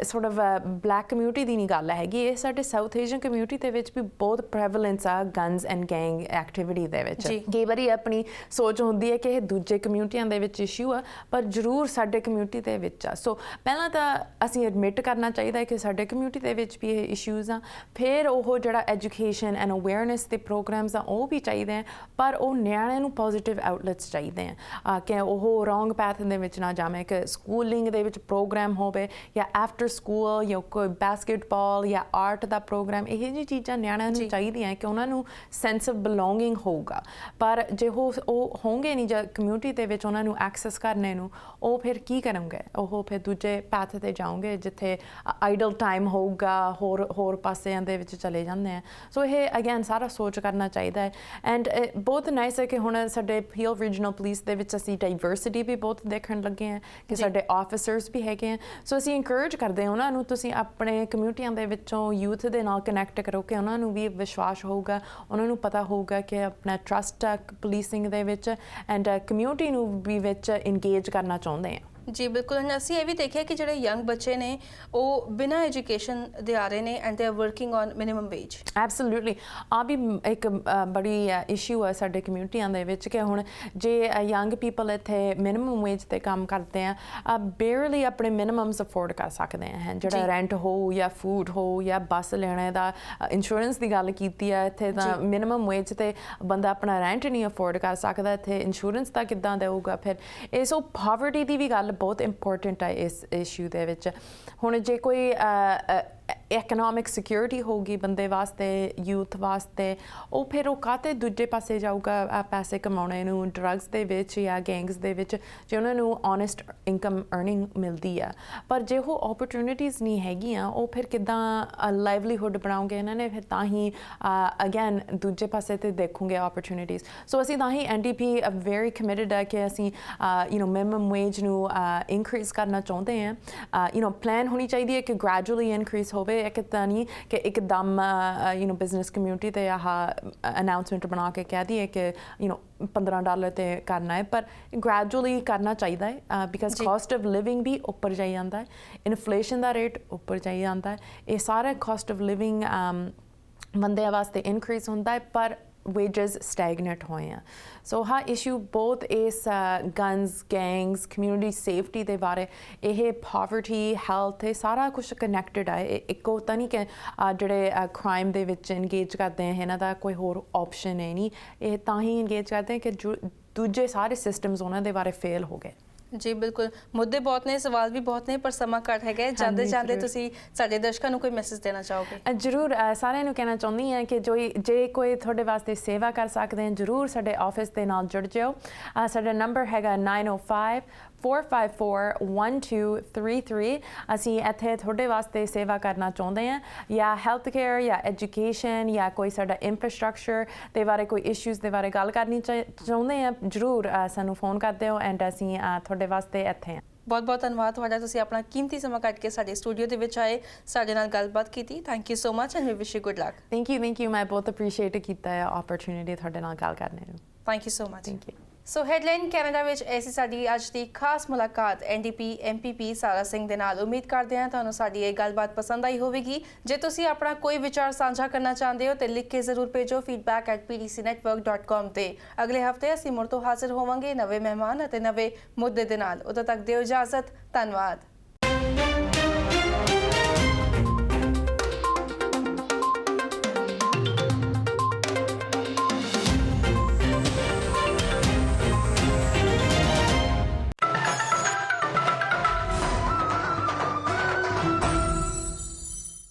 Speaker 2: ਸੋਰਟ ਆਫ ਬਲੈਕ ਕਮਿਊਨਿਟੀ ਦੀ ਨਹੀਂ ਗੱਲ ਹੈਗੀ, ਇਹ ਸਾਡੇ ਸਾਊਥ ਏਸ਼ੀਅਨ ਕਮਿਊਨਿਟੀ ਦੇ ਵਿੱਚ ਵੀ ਬਹੁਤ ਪ੍ਰੈਵਲੈਂਸ ਆ ਗਨਸ ਐਂਡ ਗੈਂਗ ਐਕਟੀਵਿਟੀ ਦੇ ਵਿੱਚ। ਕਈ ਵਾਰੀ ਆਪਣੀ ਸੋਚ ਹੁੰਦੀ ਹੈ ਕਿ ਇਹ ਦੂਜੇ ਕਮਿਊਨਿਟੀਆਂ ਦੇ ਵਿੱਚ ਇਸ਼ੂ ਆ, ਪਰ ਜ਼ਰੂਰ ਸਾਡੇ ਕਮਿਊਨਿਟੀ ਦੇ ਵਿੱਚ ਆ। ਸੋ ਪਹਿਲਾਂ ਤਾਂ ਅਸੀਂ ਐਡਮਿਟ ਕਰਨਾ ਚਾਹੀਦਾ ਹੈ ਕਿ ਸਾਡੇ ਕਮਿਊਨਿਟੀ ਦੇ ਵਿੱਚ ਵੀ ਇਹ ਇਸ਼ੂਜ਼ ਆ, ਫਿਰ ਉਹ ਜਿਹੜਾ ਐਜੂਕੇਸ਼ਨ ਐਂਡ ਅਵੇਅਰਨੈਸ ਦੇ ਪ੍ਰੋਗਰਾਮਸ ਆ ਉਹ ਵੀ ਚਾਹੀਦੇ ਆ, ਪਰ ਉਹ ਨਿਆਣਿਆਂ ਨੂੰ ਪੋਜ਼ਿਟਿਵ ਆਊਟਲੈਟਸ ਚਾਹੀਦੇ ਆ ਕਿ ਉਹ ਰੋਂਗ ਪੈਥ ਦੇ ਵਿੱਚ ਨਾ ਜਾਵੇ, ਕਿ ਸਕੂਲਿੰਗ ਦੇ ਵਿੱਚ ਪ੍ਰੋਗਰਾਮ ਹੋਵੇ ਜਾਂ ਆਫਟਰ ਸਕੂਲ ਜਾਂ ਕੋਈ ਬਾਸਕਟਬਾਲ ਜਾਂ ਆਰਟ ਦਾ ਪ੍ਰੋਗਰਾਮ, ਇਹ ਜਿਹੀ ਚੀਜ਼ਾਂ ਨਿਆਣਿਆਂ ਨੂੰ ਚਾਹੀਦੀਆਂ ਕਿ ਉਹਨਾਂ ਨੂੰ ਸੈਂਸ ਆਫ ਬਿਲੋਂਗਿੰਗ ਹੋਊਗਾ। ਪਰ ਜੇ ਉਹ ਹੋਣਗੇ ਨਹੀਂ ਜਾਂ ਕਮਿਊਨਿਟੀ ਦੇ ਵਿੱਚ ਉਹਨਾਂ ਨੂੰ ਐਕਸੈਸ ਕਰਨੇ ਨੂੰ, ਉਹ ਫਿਰ ਕੀ ਕਰਨਗੇ? ਉਹ ਫਿਰ ਦੂਜੇ ਪੈਥ 'ਤੇ ਜਾਓਗੇ ਜਿੱਥੇ ਆਈਡਲ ਟਾਈਮ ਹੋਊਗਾ, ਹੋਰ ਪਾਸਿਆਂ ਦੇ ਵਿੱਚ ਚਲੇ ਜਾਂਦੇ ਆ। ਸੋ ਇਹ ਅਗੇਨ ਸਾਰਾ ਸੋਚ ਕਰਨਾ ਚਾਹੀਦਾ ਹੈ। ਐਂਡ ਬਹੁਤ ਨਾਈਸ ਹੈ ਕਿ ਹੁਣ ਸਾਡੇ ਪੀਓ ਰੀਜਨਲ ਪੁਲਿਸ ਦੇ ਵਿੱਚ ਅਸੀਂ ਡਾਈਵਰਸਿਟੀ ਵੀ ਬਹੁਤ ਦੇਖਣ ਲੱਗੇ ਹਾਂ ਕਿ ਸਾਡੇ ਆਫਿਸਰਸ ਵੀ ਹੈਗੇ ਆ। ਸੋ ਅਸੀਂ ਇੰਕਰੇਜ ਕਰਦੇ ਹਾਂ ਉਹਨਾਂ ਨੂੰ, ਤੁਸੀਂ ਆਪਣੇ ਕਮਿਊਨਿਟੀਆਂ ਦੇ ਵਿੱਚੋਂ ਯੂਥ ਦੇ ਨਾਲ ਕਨੈਕਟ ਕਰੋ ਕਿ ਉਹਨਾਂ ਨੂੰ ਵੀ ਵਿਸ਼ਵਾਸ ਹੋਊਗਾ, ਉਹਨਾਂ ਨੂੰ ਪਤਾ ਹੋਊਗਾ ਕਿ ਆਪਣਾ ਟਰਸਟ ਪੁਲਿਸਿੰਗ ਦੇ ਵਿੱਚ ਐਂਡ ਕਮਿਊਨਿਟੀ ਨੂੰ ਵੀ ਵਿੱਚ ਇੰਗੇਜ ਕਰਨਾ ਚਾਹੁੰਦੇ ਆ।
Speaker 1: ਜੀ ਬਿਲਕੁਲ ਹੁਣ ਅਸੀਂ ਇਹ ਵੀ ਦੇਖਿਆ ਕਿ ਜਿਹੜੇ ਯੰਗ ਬੱਚੇ ਨੇ ਉਹ ਬਿਨਾਂ ਐਜੂਕੇਸ਼ਨ ਦੇ ਆ ਰਹੇ ਨੇ and they are working on minimum wage.
Speaker 2: Absolutely ਆ ਵੀ ਇੱਕ ਬੜੀ ਇਸ਼ੂ ਹੈ ਸਾਡੇ ਕਮਿਊਨਿਟੀਆਂ ਦੇ ਵਿੱਚ ਕਿ ਹੁਣ ਜੇ ਯੰਗ ਪੀਪਲ ਇੱਥੇ ਮਿਨੀਮਮ ਵੇਜ ਤੇ ਕੰਮ ਕਰਦੇ ਆ ਬੇਅਰਲੀ ਆਪਣੇ ਮਿਨੀਮਮਸ ਅਫੋਰਡ ਕਰ ਸਕਦੇ ਆ ਜਿਹੜਾ ਰੈਂਟ ਹੋ ਜਾਂ ਫੂਡ ਹੋ ਜਾਂ ਬੱਸ ਲੈਣੇ ਦਾ ਇੰਸ਼ੋਰੈਂਸ ਦੀ ਗੱਲ ਕੀਤੀ ਆ ਇੱਥੇ ਤਾਂ ਮਿਨੀਮਮ ਵੇਜ ਤੇ ਬੰਦਾ ਆਪਣਾ ਰੈਂਟ ਨਹੀਂ ਅਫੋਰਡ ਕਰ ਸਕਦਾ ਇੱਥੇ ਇੰਸ਼ੋਰੈਂਸ ਦਾ ਕਿੱਦਾਂ ਦੇਊਗਾ ਫਿਰ ਇਹ ਸੋ ਪਾਵਰਟੀ ਦੀ ਵੀ ਗੱਲ ਬਹੁਤ ਇੰਪੋਰਟੈਂਟ ਹੈ ਇਸ ਇਸ਼ੂ ਦੇ ਵਿੱਚ। ਹੁਣ ਜੇ ਕੋਈ economic security ਹੋਗੀ ਬੰਦੇ ਵਾਸਤੇ ਯੂਥ ਵਾਸਤੇ ਉਹ ਫਿਰ ਉਹ ਕਾਹਤੇ ਦੂਜੇ ਪਾਸੇ ਜਾਊਗਾ ਪੈਸੇ ਕਮਾਉਣੇ ਨੂੰ ਡਰੱਗਸ ਦੇ ਵਿੱਚ ਜਾਂ ਗੈਂਗਸ ਦੇ ਵਿੱਚ ਜੇ ਉਹਨਾਂ ਨੂੰ ਓਨੈਸਟ ਇਨਕਮ ਅਰਨਿੰਗ ਮਿਲਦੀ ਆ ਪਰ ਜੇ ਉਹ ਓਪਰਚੁਨਿਟੀਜ਼ ਨਹੀਂ ਹੈਗੀਆਂ ਉਹ ਫਿਰ ਕਿੱਦਾਂ ਲਾਈਵਲੀਹੁੱਡ ਬਣਾਉਂਗੇ ਇਹਨਾਂ ਨੇ ਫਿਰ ਤਾਂ ਹੀ ਅਗੇਨ ਦੂਜੇ ਪਾਸੇ ਤੇ ਦੇਖੂਗੇ ਓਪਰਚੁਨਿਟੀਜ਼। ਸੋ ਅਸੀਂ ਤਾਂ ਹੀ NDP ਵੈਰੀ ਕਮਿਟਡ ਹੈ ਕਿ ਅਸੀਂ ਮਿਨੀਮਮ ਵੇਜ ਨੂੰ ਇਨਕਰੀਜ਼ ਕਰਨਾ ਚਾਹੁੰਦੇ ਹਾਂ। ਪਲਾਨ ਹੋਣੀ ਚਾਹੀਦੀ ਹੈ ਕਿ ਗ੍ਰੈਜੂਅਲੀ ਇਨਕਰੀਜ਼ ਹੋਵੇ ਇੱਕ ਤਾਂ ਨਹੀਂ ਕਿ ਇੱਕਦਮ ਬਿਜ਼ਨਸ ਕਮਿਊਨਿਟੀ ਤੇ ਆਹ ਅਨਾਉਂਸਮੈਂਟ ਬਣਾ ਕੇ ਕਹਿ ਦਈਏ ਕਿ $15 ਤੇ ਕਰਨਾ ਹੈ ਪਰ ਗ੍ਰੈਜੂਅਲੀ ਕਰਨਾ ਚਾਹੀਦਾ ਹੈ ਬਿਕਾਜ਼ ਕਾਸਟ ਆਫ ਲਿਵਿੰਗ ਵੀ ਉੱਪਰ ਜਾਈ ਜਾਂਦਾ ਹੈ ਇਨਫਲੇਸ਼ਨ ਦਾ ਰੇਟ ਉੱਪਰ ਜਾਈ ਜਾਂਦਾ ਹੈ ਇਹ ਸਾਰਾ ਕਾਸਟ ਆਫ ਲਿਵਿੰਗ ਬੰਦਿਆਂ ਵਾਸਤੇ ਇਨਕਰੀਜ਼ ਹੁੰਦਾ ਹੈ ਪਰ wages stagnant ਹੋਏ ਆ। ਸੋ ਹਾਂ ਇਸ਼ੂ ਬਹੁਤ ਇਸ ਗਨਸ ਗੈਂਗਸ ਕਮਿਊਨਿਟੀ ਸੇਫਟੀ ਦੇ ਬਾਰੇ ਇਹ ਪਾਵਰਟੀ ਹੈਲਥ ਇਹ ਸਾਰਾ ਕੁਝ ਕਨੈਕਟਡ ਹੈ ਇੱਕੋ ਤਾਂ ਨਹੀਂ ਕਿ ਜਿਹੜੇ ਕ੍ਰਾਈਮ ਦੇ ਵਿੱਚ ਇੰਗੇਜ ਕਰਦੇ ਆ ਇਹਨਾਂ ਦਾ ਕੋਈ ਹੋਰ ਆਪਸ਼ਨ ਹੈ ਨਹੀਂ ਇਹ ਤਾਂ ਹੀ ਇੰਗੇਜ ਕਰਦੇ ਕਿ ਦੂਜੇ ਸਾਰੇ ਸਿਸਟਮਸ ਉਹਨਾਂ ਦੇ ਬਾਰੇ ਫੇਲ ਹੋ ਗਏ।
Speaker 1: ਜੀ ਬਿਲਕੁਲ ਮੁੱਦੇ ਬਹੁਤ ਨੇ ਸਵਾਲ ਵੀ ਬਹੁਤ ਨੇ ਪਰ ਸਮਾਂ ਘੱਟ ਹੈਗਾ ਜਾਂਦੇ ਜਾਂਦੇ ਤੁਸੀਂ ਸਾਡੇ ਦਰਸ਼ਕਾਂ ਨੂੰ ਕੋਈ ਮੈਸੇਜ ਦੇਣਾ ਚਾਹੋਗੇ?
Speaker 2: ਜ਼ਰੂਰ ਸਾਰਿਆਂ ਨੂੰ ਕਹਿਣਾ ਚਾਹੁੰਦੀ ਹਾਂ ਕਿ ਜੇ ਕੋਈ ਤੁਹਾਡੇ ਵਾਸਤੇ ਸੇਵਾ ਕਰ ਸਕਦੇ ਹਨ ਜ਼ਰੂਰ ਸਾਡੇ ਆਫਿਸ ਦੇ ਨਾਲ ਜੁੜ ਜਾਓ। ਸਾਡਾ ਨੰਬਰ ਹੈਗਾ 905-454-1233 ਅਸੀਂ ਇੱਥੇ ਤੁਹਾਡੇ ਵਾਸਤੇ ਸੇਵਾ ਕਰਨਾ ਚਾਹੁੰਦੇ ਹਾਂ ਜਾਂ ਹੈਲਥ ਕੇਅਰ ਜਾਂ ਐਜੂਕੇਸ਼ਨ ਜਾਂ ਕੋਈ ਸਾਡਾ ਇੰਫਰਾਸਟਰਕਚਰ ਦੇ ਬਾਰੇ ਕੋਈ ਇਸ਼ੂਜ਼ ਦੇ ਬਾਰੇ ਗੱਲ ਕਰਨੀ ਚਾਹੁੰਦੇ ਹਾਂ ਜ਼ਰੂਰ ਸਾਨੂੰ ਫੋਨ ਕਰ ਦਿਓ ਐਂਡ ਅਸੀਂ ਤੁਹਾਡੇ ਵਾਸਤੇ ਇੱਥੇ ਹਾਂ।
Speaker 1: ਬਹੁਤ ਬਹੁਤ ਧੰਨਵਾਦ ਤੁਹਾਡਾ ਤੁਸੀਂ ਆਪਣਾ ਕੀਮਤੀ ਸਮਾਂ ਕੱਢ ਕੇ ਸਾਡੇ ਸਟੂਡੀਓ ਦੇ ਵਿੱਚ ਆਏ ਸਾਡੇ ਨਾਲ ਗੱਲਬਾਤ ਕੀਤੀ। Thank you so much and we wish you good luck.
Speaker 2: Thank you ਮੈਂ ਬਹੁਤ ਅਪਰੀਸ਼ੀਏਟ ਕੀਤਾ ਹੈ ਓਪਰਚੁਨਿਟੀ ਤੁਹਾਡੇ ਨਾਲ ਗੱਲ ਕਰਨ ਨੂੰ।
Speaker 1: Thank you so much.
Speaker 2: Thank you.
Speaker 1: So headline Canada ਵਿੱਚ ਐਸੀ ਸਾਡੀ ਅੱਜ ਦੀ ਖਾਸ ਮੁਲਾਕਾਤ NDP MPP ਸਾਰਾ ਸਿੰਘ ਦੇ ਨਾਲ। ਉਮੀਦ ਕਰਦੇ ਹਾਂ ਤੁਹਾਨੂੰ ਸਾਡੀ ਇਹ ਗੱਲਬਾਤ ਪਸੰਦ ਆਈ ਹੋਵੇਗੀ। ਜੇ ਤੁਸੀਂ ਆਪਣਾ ਕੋਈ ਵਿਚਾਰ ਸਾਂਝਾ ਕਰਨਾ ਚਾਹੁੰਦੇ ਹੋ ਤੇ ਲਿਖ ਕੇ ਜ਼ਰੂਰ ਭੇਜੋ feedback@pdcnetwork.com ਤੇ। ਅਗਲੇ ਹਫਤੇ ਅਸੀਂ ਮੁੜ ਤੋਂ ਹਾਜ਼ਰ ਹੋਵਾਂਗੇ ਨਵੇਂ ਮਹਿਮਾਨ ਅਤੇ ਨਵੇਂ ਮੁੱਦੇ ਦੇ ਨਾਲ। ਉਦੋਂ ਤੱਕ ਦਿਓ ਇਜਾਜ਼ਤ। ਧੰਨਵਾਦ।